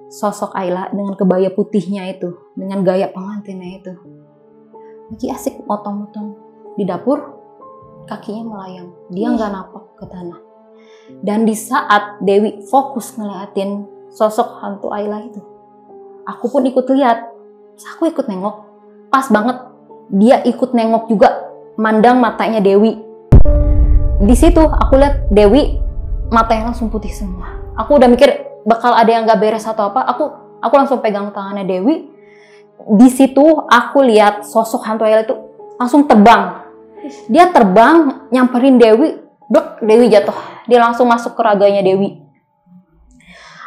sosok Ayla dengan kebaya putihnya itu, dengan gaya pengantinnya itu. lagi asik motong-motong di dapur, kakinya melayang, dia nggak napak ke tanah. Dan di saat Dewi fokus ngeliatin sosok hantu Ayla itu, aku pun ikut lihat. Terus aku ikut nengok, pas banget dia ikut nengok juga, mandang matanya Dewi. Di situ aku lihat Dewi matanya langsung putih semua. Aku udah mikir bakal ada yang gak beres atau apa. Aku langsung pegang tangannya Dewi. Di situ aku lihat sosok hantu Ayla itu langsung terbang. Dia terbang nyamperin Dewi, blek, Dewi jatuh. Dia langsung masuk ke raganya Dewi.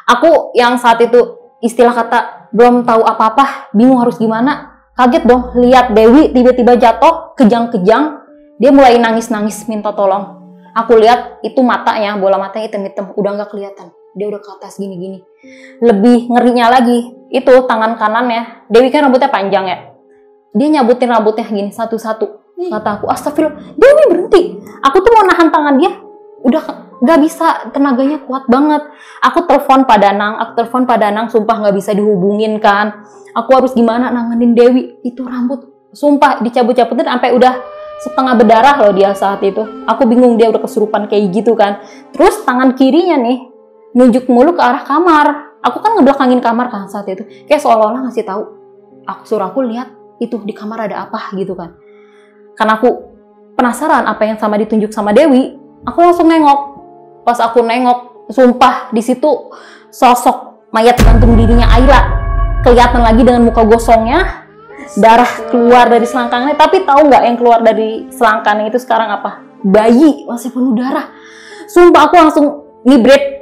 Aku yang saat itu istilah kata belum tahu apa-apa, bingung harus gimana. Kaget dong lihat Dewi tiba-tiba jatuh, kejang-kejang. Dia mulai nangis-nangis minta tolong. Aku lihat itu matanya, bola matanya hitam-hitam, udah nggak kelihatan. Dia udah ke atas gini-gini. Lebih ngerinya lagi, itu tangan kanannya. Dewi kan rambutnya panjang ya. Dia nyabutin rambutnya gini satu-satu. Kata aku, astagfirullah, Dewi berhenti. Aku tuh mau nahan tangan dia, udah nggak bisa, tenaganya kuat banget. Aku telepon Pak Danang, sumpah nggak bisa dihubungin kan. Aku harus gimana nanganin Dewi, itu rambut, sumpah dicabut-cabutin sampai udah setengah berdarah loh dia saat itu. Aku bingung dia udah kesurupan kayak gitu kan. Terus tangan kirinya nih nunjuk mulu ke arah kamar. Aku kan ngebelakangin kamar kan saat itu. Kayak seolah-olah ngasih tahu. Aku suruh aku lihat itu di kamar ada apa gitu kan. Karena aku penasaran apa yang sama ditunjuk sama Dewi, aku langsung nengok. Pas aku nengok, sumpah di situ sosok mayat gantung dirinya Ayla kelihatan lagi dengan muka gosongnya. Darah keluar dari selangkangannya, tapi tahu nggak yang keluar dari selangkangan itu sekarang apa? Bayi, masih penuh darah. Sumpah aku langsung ngibrit.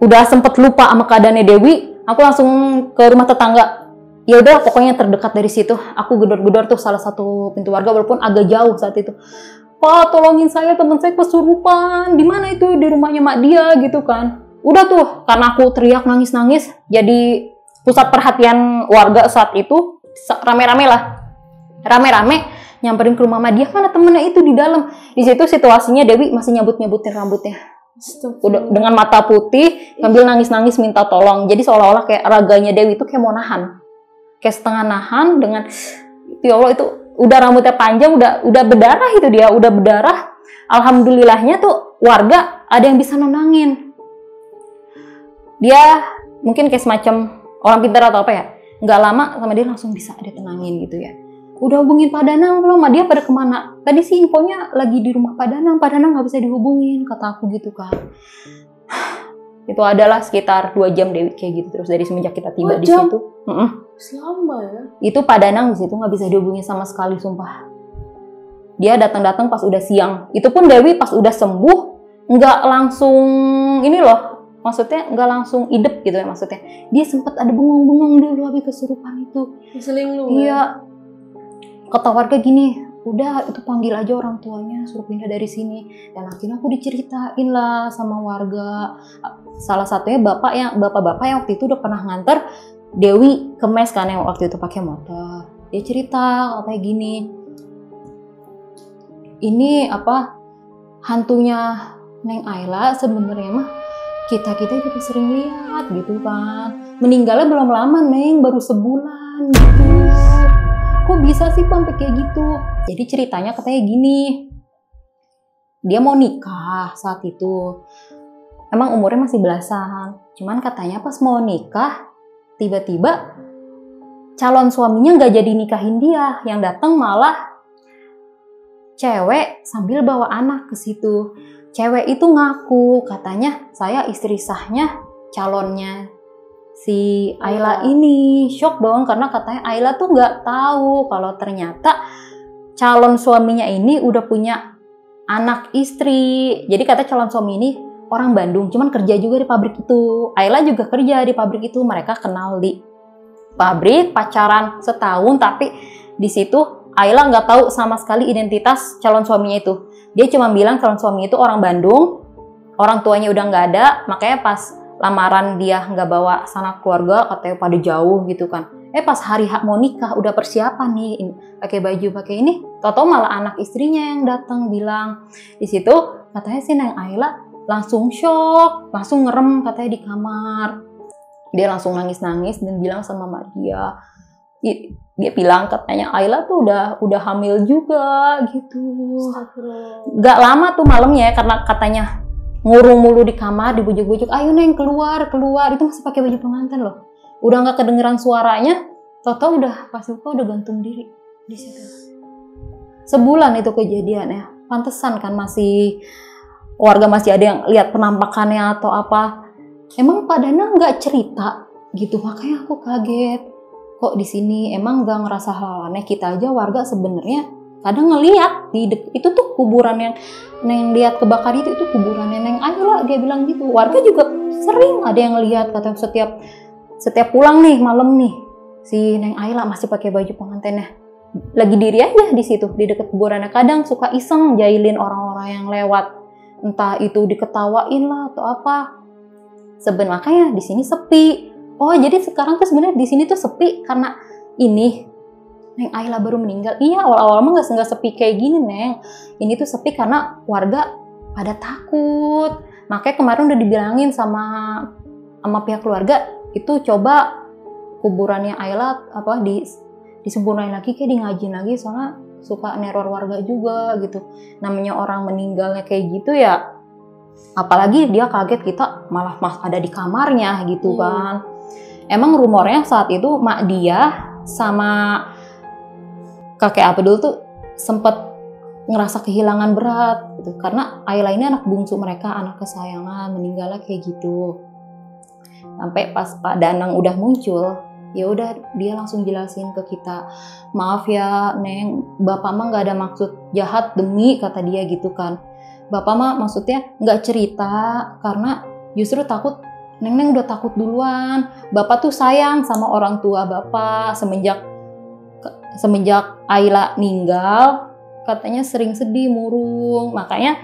Udah sempet lupa sama keadaannya Dewi. Aku langsung ke rumah tetangga. Ya udah, pokoknya terdekat dari situ. Aku gedor-gedor tuh salah satu pintu warga walaupun agak jauh saat itu. Pak, tolongin saya, teman saya kesurupan. Di mana itu? Di rumahnya mak dia gitu kan. Udah tuh, karena aku teriak nangis-nangis, jadi pusat perhatian warga saat itu. Rame-rame nyamperin ke rumah mak dia. Mana temennya itu di dalam. Di situ situasinya Dewi masih nyabut-nyabutin rambutnya. Udah dengan mata putih sambil nangis-nangis minta tolong. Jadi seolah-olah kayak raganya Dewi itu kayak mau nahan. Kayak setengah nahan dengan, ya Allah itu udah rambutnya panjang, udah berdarah itu dia, udah berdarah. Alhamdulillahnya tuh warga ada yang bisa nenangin. Dia mungkin kayak semacam orang pintar atau apa ya, nggak lama sama dia langsung bisa dia tenangin gitu ya. Udah hubungin Pak Danang belum? Dia pada kemana? Tadi sih infonya lagi di rumah Pak Danang nggak bisa dihubungin, kata aku gitu kan. Itu adalah sekitar 2 jam Dewi kayak gitu terus dari semenjak kita tiba di situ. Selama ya? Itu Pak Danang di situ nggak bisa dihubungin sama sekali, sumpah. Dia datang pas udah siang. Itu pun Dewi pas udah sembuh nggak langsung ini loh, maksudnya nggak langsung idep gitu ya maksudnya. Dia sempat ada bengong-bengong dulu habis kesurupan itu. Seling lu. Iya. Kata warga gini, udah itu panggil aja orang tuanya suruh pindah dari sini. Dan akhirnya aku diceritain lah sama warga. Salah satunya bapak-bapak yang waktu itu udah pernah nganter Dewi ke mes kan yang waktu itu pakai motor. Dia cerita katanya gini, ini apa hantunya Neng Ayla sebenarnya mah kita juga sering lihat gitu kan. Meninggalnya belum lama Neng, baru sebulan gitu. Kok bisa sih sampai kayak gitu? Jadi ceritanya katanya gini, dia mau nikah saat itu. Emang umurnya masih belasan. Cuman katanya pas mau nikah, tiba-tiba calon suaminya nggak jadi nikahin dia. Yang datang malah cewek sambil bawa anak ke situ. Cewek itu ngaku katanya saya istri sahnya calonnya si Ayla ini. Shock dong karena katanya Ayla tuh nggak tahu kalau ternyata calon suaminya ini udah punya anak istri. Jadi kata calon suami ini orang Bandung, cuman kerja juga di pabrik itu. Ayla juga kerja di pabrik itu. Mereka kenal di pabrik, pacaran setahun, tapi di situ Ayla nggak tahu sama sekali identitas calon suaminya itu. Dia cuma bilang calon suami itu orang Bandung, orang tuanya udah nggak ada, makanya pas lamaran dia nggak bawa sanak keluarga, katanya pada jauh gitu kan. Pas hari hak mau nikah, udah persiapan nih, pakai baju, pakai ini, tau-tau malah anak istrinya yang datang bilang. Di situ katanya si Neng Ayla langsung shock, langsung ngerem katanya di kamar. Dia langsung nangis-nangis dan bilang sama mak dia, dia bilang katanya Ayla tuh udah hamil juga gitu. Gak lama tuh malamnya karena katanya ngurung mulu di kamar, dibujuk-bujuk, ayo Neng keluar, itu masih pakai baju pengantin loh. Udah nggak kedengeran suaranya, tau-tau udah pas buka udah gantung diri di situ. Sebulan itu kejadiannya, pantesan kan warga masih ada yang lihat penampakannya atau apa. Emang Pak Danang nggak cerita gitu, makanya aku kaget. Kok di sini emang nggak ngerasa hal aneh? Kita aja warga sebenarnya kadang ngelihat itu tuh kuburan yang Neng lihat kebakar itu kuburannya Neng Ayla, dia bilang gitu. Warga juga sering ada yang ngelihat, kata setiap pulang nih malam nih si Neng Ayla masih pakai baju pengantinnya lagi diri aja di situ di dekat kuburannya. Kadang suka iseng jailin orang-orang yang lewat, entah itu diketawain lah atau apa. Makanya di sini sepi. Oh jadi sekarang tuh sebenarnya di sini tuh sepi karena ini Neng Ayla baru meninggal. Iya, awal-awal mah nggak sepi kayak gini, Neng. Ini tuh sepi karena warga pada takut. Makanya kemarin udah dibilangin sama pihak keluarga, itu coba kuburannya Ayla disempurnain lagi, kayak ngajin lagi, soalnya suka neror warga juga gitu. Namanya orang meninggalnya kayak gitu ya. Apalagi dia kaget kita malah ada di kamarnya gitu kan. Emang rumornya saat itu mak dia sama kakek Abdul tuh sempat ngerasa kehilangan berat gitu, karena Ayla ini anak bungsu mereka, anak kesayangan, meninggalnya kayak gitu. Sampai pas Pak Danang udah muncul, ya udah dia langsung jelasin ke kita, maaf ya Neng, Bapak mah nggak ada maksud jahat demi, kata dia gitu kan. Bapak mah maksudnya nggak cerita karena justru takut Neng udah takut duluan. Bapak tuh sayang sama orang tua Bapak semenjak Ayla meninggal, katanya sering sedih, murung. Makanya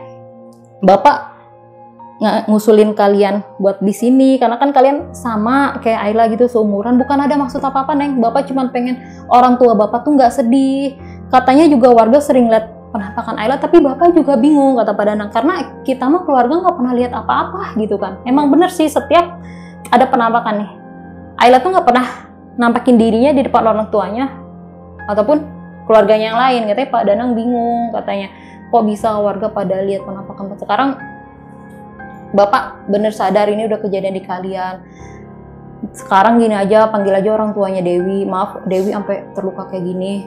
Bapak ngusulin kalian buat di sini karena kan kalian sama kayak Ayla gitu, seumuran. Bukan ada maksud apa-apa Neng, Bapak cuma pengen orang tua Bapak tuh nggak sedih. Katanya juga warga sering lihat penampakan Ayla, tapi Bapak juga bingung, kata Pak Danang, karena kita mah keluarga nggak pernah lihat apa-apa gitu kan. Emang bener sih, setiap ada penampakan nih, Ayla tuh nggak pernah nampakin dirinya di depan orang tuanya ataupun keluarganya yang lain. Katanya Pak Danang bingung, katanya kok bisa warga pada lihat penampakan. Sekarang Bapak bener sadar ini udah kejadian di kalian. Sekarang gini aja, panggil aja orang tuanya Dewi. Maaf Dewi sampai terluka kayak gini.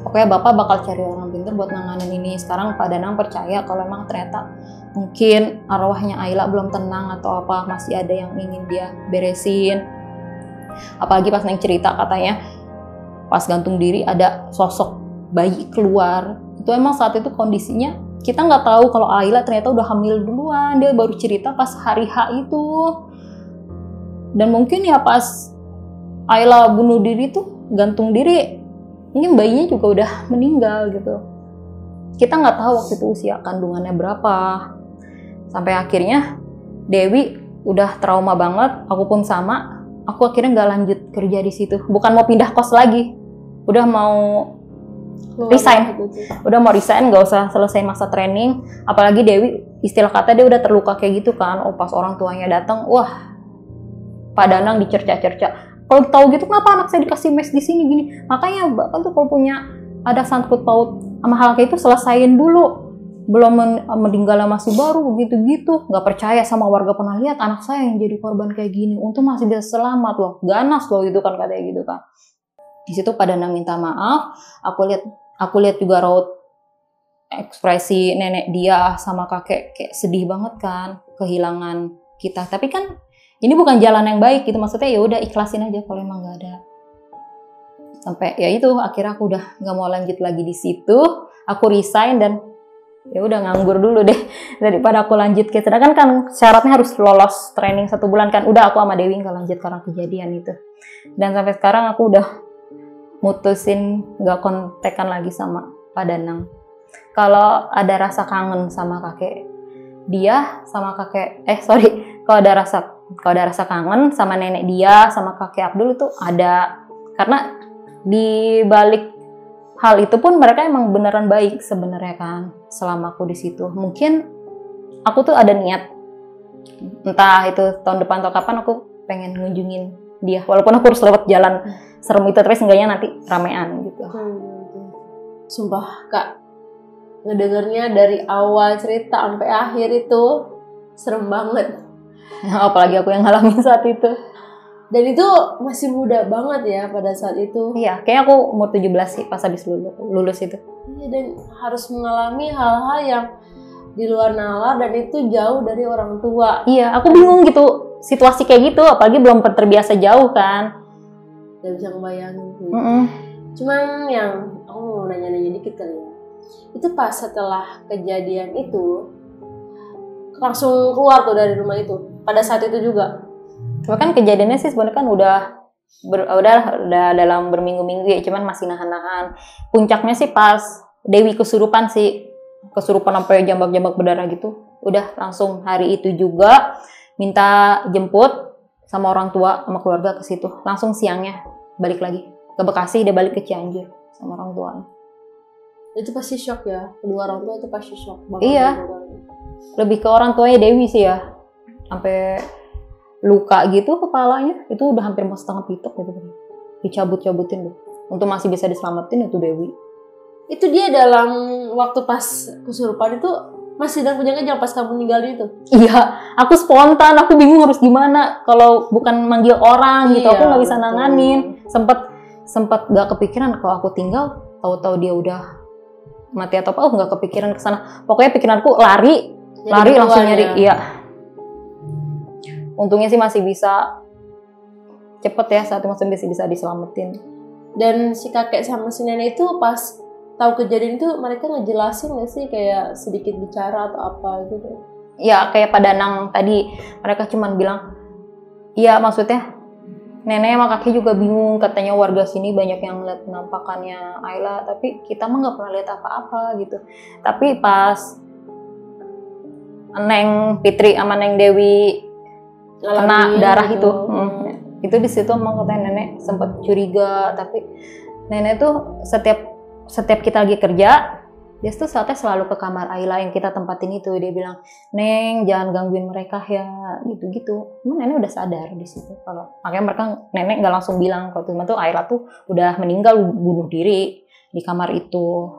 Pokoknya Bapak bakal cari orang pintar buat nanganin ini. Sekarang Pak Danang percaya kalau emang ternyata mungkin arwahnya Ayla belum tenang atau apa, masih ada yang ingin dia beresin. Apalagi pas Neng cerita katanya pas gantung diri ada sosok bayi keluar. Itu emang saat itu kondisinya kita nggak tahu kalau Ayla ternyata udah hamil duluan. Dia baru cerita pas hari H itu. Dan mungkin ya pas Ayla bunuh diri tuh, gantung diri, mungkin bayinya juga udah meninggal gitu. Kita nggak tahu waktu itu usia kandungannya berapa. Sampai akhirnya Dewi udah trauma banget, aku pun sama. Aku akhirnya nggak lanjut kerja di situ. Bukan mau pindah kos lagi, udah mau resign, nggak usah selesai masa training. Apalagi Dewi, istilah kata dia udah terluka kayak gitu kan. Oh pas orang tuanya datang, wah Pak Danang dicerca-cerca. Kalau tahu gitu kenapa anak saya dikasih mes di sini gini. Makanya Bapak tuh kalau punya ada sangkut paut sama hal kayak itu selesain dulu. Belum meninggalnya masih baru gitu-gitu. Nggak percaya sama warga, pernah lihat anak saya yang jadi korban kayak gini. Untung masih bisa selamat loh, ganas loh gitu kan, katanya gitu kan. Di situ Pak Danang minta maaf. Aku lihat juga raut ekspresi nenek dia sama kakek kayak sedih banget kan, kehilangan kita. Tapi kan ini bukan jalan yang baik gitu, maksudnya ya udah ikhlasin aja kalau emang nggak ada. Sampai ya itu akhirnya aku udah nggak mau lanjut lagi di situ. Aku resign dan ya udah nganggur dulu deh daripada aku lanjut. Sedangkan kan syaratnya harus lolos training 1 bulan kan. Udah aku sama Dewi nggak lanjut karena kejadian itu. Dan sampai sekarang aku udah mutusin nggak kontekan lagi sama Pak Danang. Kalau ada rasa kangen sama kakek dia, sama kalau ada rasa kangen sama nenek dia, sama kakek Abdul itu ada. Karena di balik hal itu pun mereka emang beneran baik sebenarnya kan selama aku di situ. Mungkin aku tuh ada niat, entah itu tahun depan atau kapan, aku pengen ngunjungin dia, walaupun aku harus lewat jalan serem itu, tapi seenggaknya nanti ramean gitu. Sumpah Kak, ngedengernya dari awal cerita sampai akhir itu serem banget. Apalagi aku yang ngalamin saat itu. Dan itu masih muda banget ya pada saat itu. Iya, kayaknya aku umur 17 sih pas habis lulus itu. Iya, dan harus mengalami hal-hal yang di luar nalar dan itu jauh dari orang tua. Iya, aku bingung gitu situasi kayak gitu, apalagi belum terbiasa jauh kan. Gak bisa ngebayangin sih. Cuman yang aku mau nanya-nanya dikit kali ya. Itu pas setelah kejadian itu langsung keluar tuh dari rumah itu. Pada saat itu juga. Bahkan kejadiannya sih sebenarnya kan udah dalam berminggu-minggu ya, cuman masih nahan-nahan. Puncaknya sih pas Dewi kesurupan sih, kesurupan sampai jambak-jambak berdarah gitu. Udah langsung hari itu juga minta jemput sama orang tua sama keluarga ke situ. Langsung siangnya balik lagi ke Bekasi, dia balik ke Cianjur sama orang tuanya. Itu pasti shock ya, kedua orang tua itu pasti shock banget. Iya, lebih ke orang tuanya Dewi sih ya, sampai luka gitu kepalanya, itu udah hampir mau setengah pitok gitu, dicabut-cabutin tuh, untuk masih bisa diselamatin itu Dewi. Itu dia dalam waktu pas kesurupan itu masih dalam punya pas kamu ninggalin itu? Iya, aku spontan, aku bingung harus gimana kalau bukan manggil orang gitu, aku nggak bisa nanganin. Sempet nggak kepikiran kalau aku tinggal, tahu-tahu dia udah mati atau apa, aku nggak kepikiran kesana. Pokoknya pikiranku lari langsung nyari, iya. Untungnya sih masih bisa cepet ya, saat itu masih bisa diselamatin. Dan si kakek sama si nenek itu pas tahu kejadian itu mereka ngejelasin nggak sih, kayak sedikit bicara atau apa gitu? Ya kayak pada Nang tadi, mereka cuma bilang, iya maksudnya nenek sama kakek juga bingung, katanya warga sini banyak yang lihat penampakannya Ayla, tapi kita mah nggak pernah lihat apa-apa gitu. Tapi pas Neng Fitri sama Neng Dewi kena darah gitu. Itu di situ emang katanya nenek sempat curiga, tapi nenek tuh setiap kita lagi kerja, dia tuh saatnya selalu ke kamar Ayla yang kita tempatin itu. Dia bilang, "Neng, jangan gangguin mereka ya," gitu-gitu. Emang nenek udah sadar di situ. Kalau makanya nenek nggak langsung bilang kalau tuh Ayla tuh udah meninggal bunuh diri di kamar itu.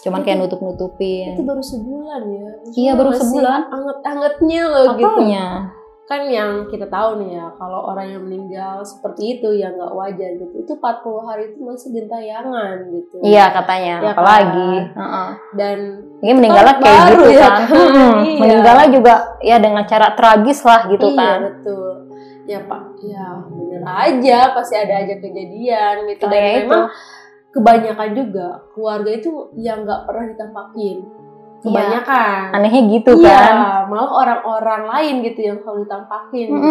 Cuman kayak nutup-nutupin. Itu baru sebulan ya? Iya, baru sebulan. Anget-angetnya loh. Makanya. Gitu. Kan yang kita tahu nih ya, kalau orang yang meninggal seperti itu ya nggak wajar gitu. Itu 40 hari itu masih gentayangan gitu. Iya katanya, ya, apalagi. Kan? Dan ini meninggalnya kayak gitu ya, kan. Iya. Meninggalnya juga ya dengan cara tragis lah gitu kan. Iya betul. Ya Pak, ya bener aja, pasti ada aja kejadian gitu. Dan memang kebanyakan juga keluarga itu yang nggak pernah ditampakin. Kebanyakan. Anehnya gitu kan. Iya, malah orang-orang lain gitu yang selalu ditampakin gitu.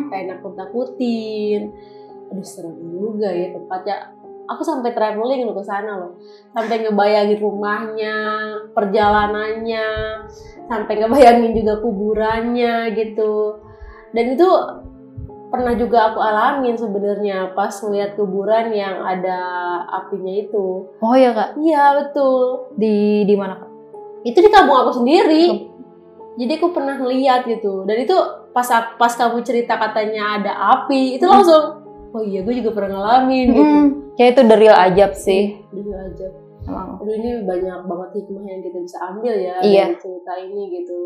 Kayak nakut-nakutin. Aduh serem juga ya tempatnya. Aku sampai traveling loh ke sana loh. Sampai ngebayangin rumahnya, perjalanannya, sampai ngebayangin juga kuburannya gitu. Dan itu pernah juga aku alamin sebenarnya pas ngeliat kuburan yang ada apinya itu. Oh iya Kak? Iya betul. Di mana Kak? Itu di kampung aku sendiri. Jadi aku pernah ngeliat gitu. Dan itu pas kamu cerita katanya ada api, itu langsung, oh iya gue juga pernah ngalamin gitu. Kayak itu the real ajab sih. The real ajab. Emang. Aduh ini banyak banget hikmah yang kita bisa ambil ya dari cerita ini gitu.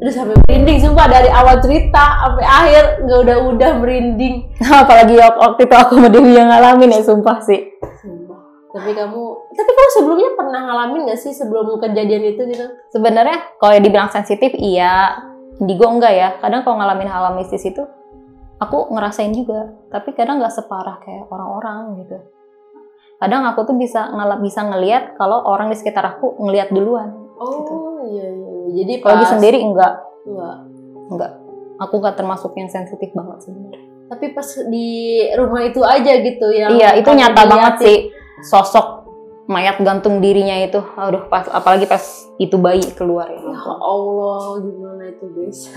Udah sampai merinding sumpah, dari awal cerita sampai akhir nggak udah merinding. Apalagi waktu itu aku sama Dewi yang ngalamin ya, sumpah sih. Tapi kamu sebelumnya pernah ngalamin nggak sih sebelum kejadian itu gitu? Sebenarnya kalau dibilang sensitif iya, indigo enggak ya. Kadang kalau ngalamin hal mistis itu aku ngerasain juga, tapi kadang nggak separah kayak orang-orang gitu. Kadang aku tuh bisa ngelihat kalau orang di sekitar aku ngelihat duluan. Oh gitu. Iya. Jadi kalau sendiri enggak. Aku nggak termasuk yang sensitif banget sebenarnya. Tapi pas di rumah itu aja gitu yang. Iya, itu nyata banget sih. Sosok mayat gantung dirinya itu, aduh apalagi pas itu bayi keluar ya. Ya Allah, gimana itu guys?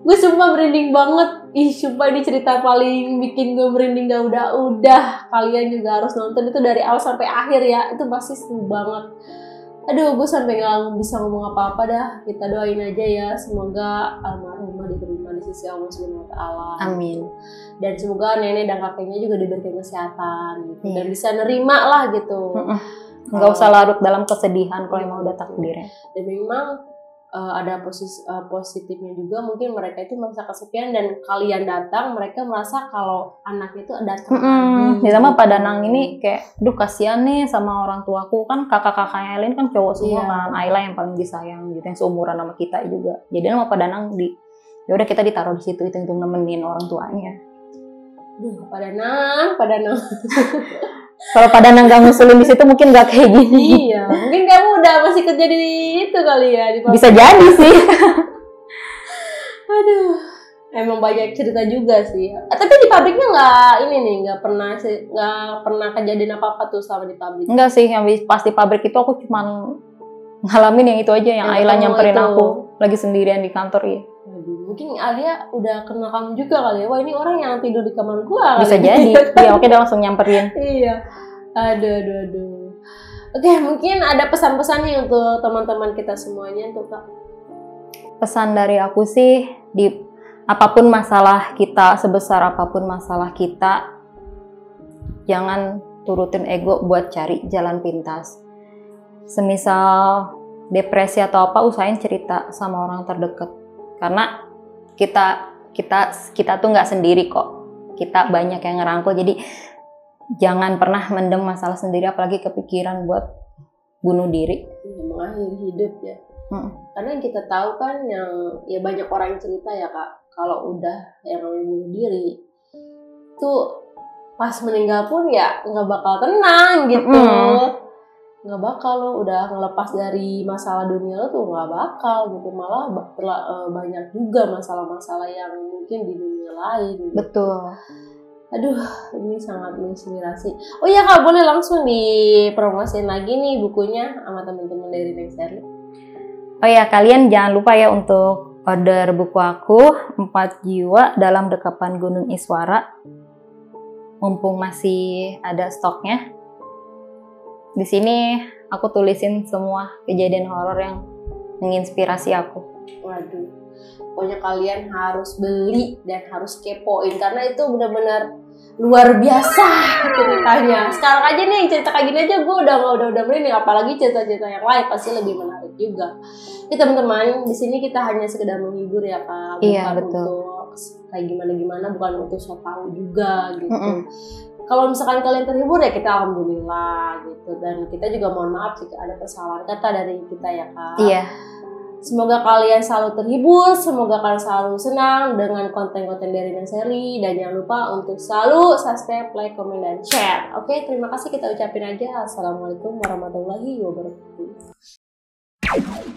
Gue sumpah merinding banget. Sumpah ini cerita paling bikin gue merinding gak udah. Kalian juga harus nonton itu dari awal sampai akhir ya. Itu pasti seru banget. Aduh, gue sampai gak bisa ngomong apa-apa dah. Kita doain aja ya, semoga almarhumah diterima di di sisi Allah Subhanahu wa Ta'ala. Amin. Dan semoga nenek dan kakeknya juga diberikan kesehatan gitu, dan Iya. bisa nerima lah gitu. Nggak usah larut dalam kesedihan kalau emang udah takdirnya. Dan memang ada positifnya juga, mungkin mereka itu merasa kesepian dan kalian datang, mereka merasa kalau anaknya itu datang lagi. Ditambah Pak Danang ini kayak, duh kasihan nih sama orang tuaku, kan kakak-kakaknya lain kan cowok semua kan, Ayla yang paling disayang gitu, yang seumuran sama kita juga. Jadi sama Pak Danang ya udah kita ditaruh di situ, itu nemenin orang tuanya. Duh, Pak Danang. Kalau Pak Danang nggak ngusulin di situ mungkin nggak kayak gini. Iya, mungkin kamu udah masih kerja di itu kali ya, di pabrik. Bisa jadi sih. Aduh, emang banyak cerita juga sih. Tapi di pabriknya nggak pernah kejadian apa-apa tuh selama di pabrik. Enggak sih, yang pas di pabrik itu aku cuman ngalamin yang itu aja, yang Ayla nyamperin aku lagi sendirian di kantor ya. Mungkin Alia udah kenal kamu juga kali ya. Wah, ini orang yang tidur di kamar gua. Bisa jadi. Iya, oke, dia langsung nyamperin. Iya. Aduh. Oke, mungkin ada pesan-pesan nih untuk teman-teman kita semuanya tuh, Kak. Pesan dari aku sih, di apapun masalah kita, sebesar apapun masalah kita, jangan turutin ego buat cari jalan pintas. Semisal depresi atau apa, usahain cerita sama orang terdekat. Karena kita tuh nggak sendiri kok. Kita banyak yang ngerangkul. Jadi jangan pernah mendem masalah sendiri, apalagi kepikiran buat bunuh diri. Mengakhiri hidup ya. Karena yang kita tahu kan, yang ya banyak orang yang cerita ya, Kak, kalau udah yang bunuh diri tuh pas meninggal pun ya nggak bakal tenang gitu. Nggak bakal lo udah ngelepas dari masalah dunia lo tuh, nggak bakal gitu, malah banyak juga masalah-masalah yang mungkin di dunia lain gitu. Betul. Aduh, ini sangat menginspirasi. Oh iya, Kak, boleh langsung dipromosiin lagi nih bukunya sama teman-teman dari Neng Sherly. Oh ya, kalian jangan lupa ya untuk order buku aku 4 Jiwa Dalam Dekapan Gunung Iswara, mumpung masih ada stoknya. Di sini aku tulisin semua kejadian horor yang menginspirasi aku. Waduh, pokoknya kalian harus beli dan harus kepoin, karena itu benar-benar luar biasa ceritanya. Sekarang aja nih cerita kayak gini aja gue udah merinding, apalagi cerita-cerita yang lain pasti lebih menarik juga. Jadi teman-teman, di sini kita hanya sekedar menghibur ya, Kak. Iya, bukan betul. untuk kayak gimana, bukan untuk so tahu juga gitu. Kalau misalkan kalian terhibur ya kita alhamdulillah gitu, dan kita juga mohon maaf jika ada kesalahan kata dari kita ya, Kak. Iya. Semoga kalian selalu terhibur, semoga kalian selalu senang dengan konten-konten dari Neng Sherly, dan jangan lupa untuk selalu subscribe, like, comment, dan share. Oke, terima kasih, kita ucapin aja. Assalamualaikum warahmatullahi wabarakatuh.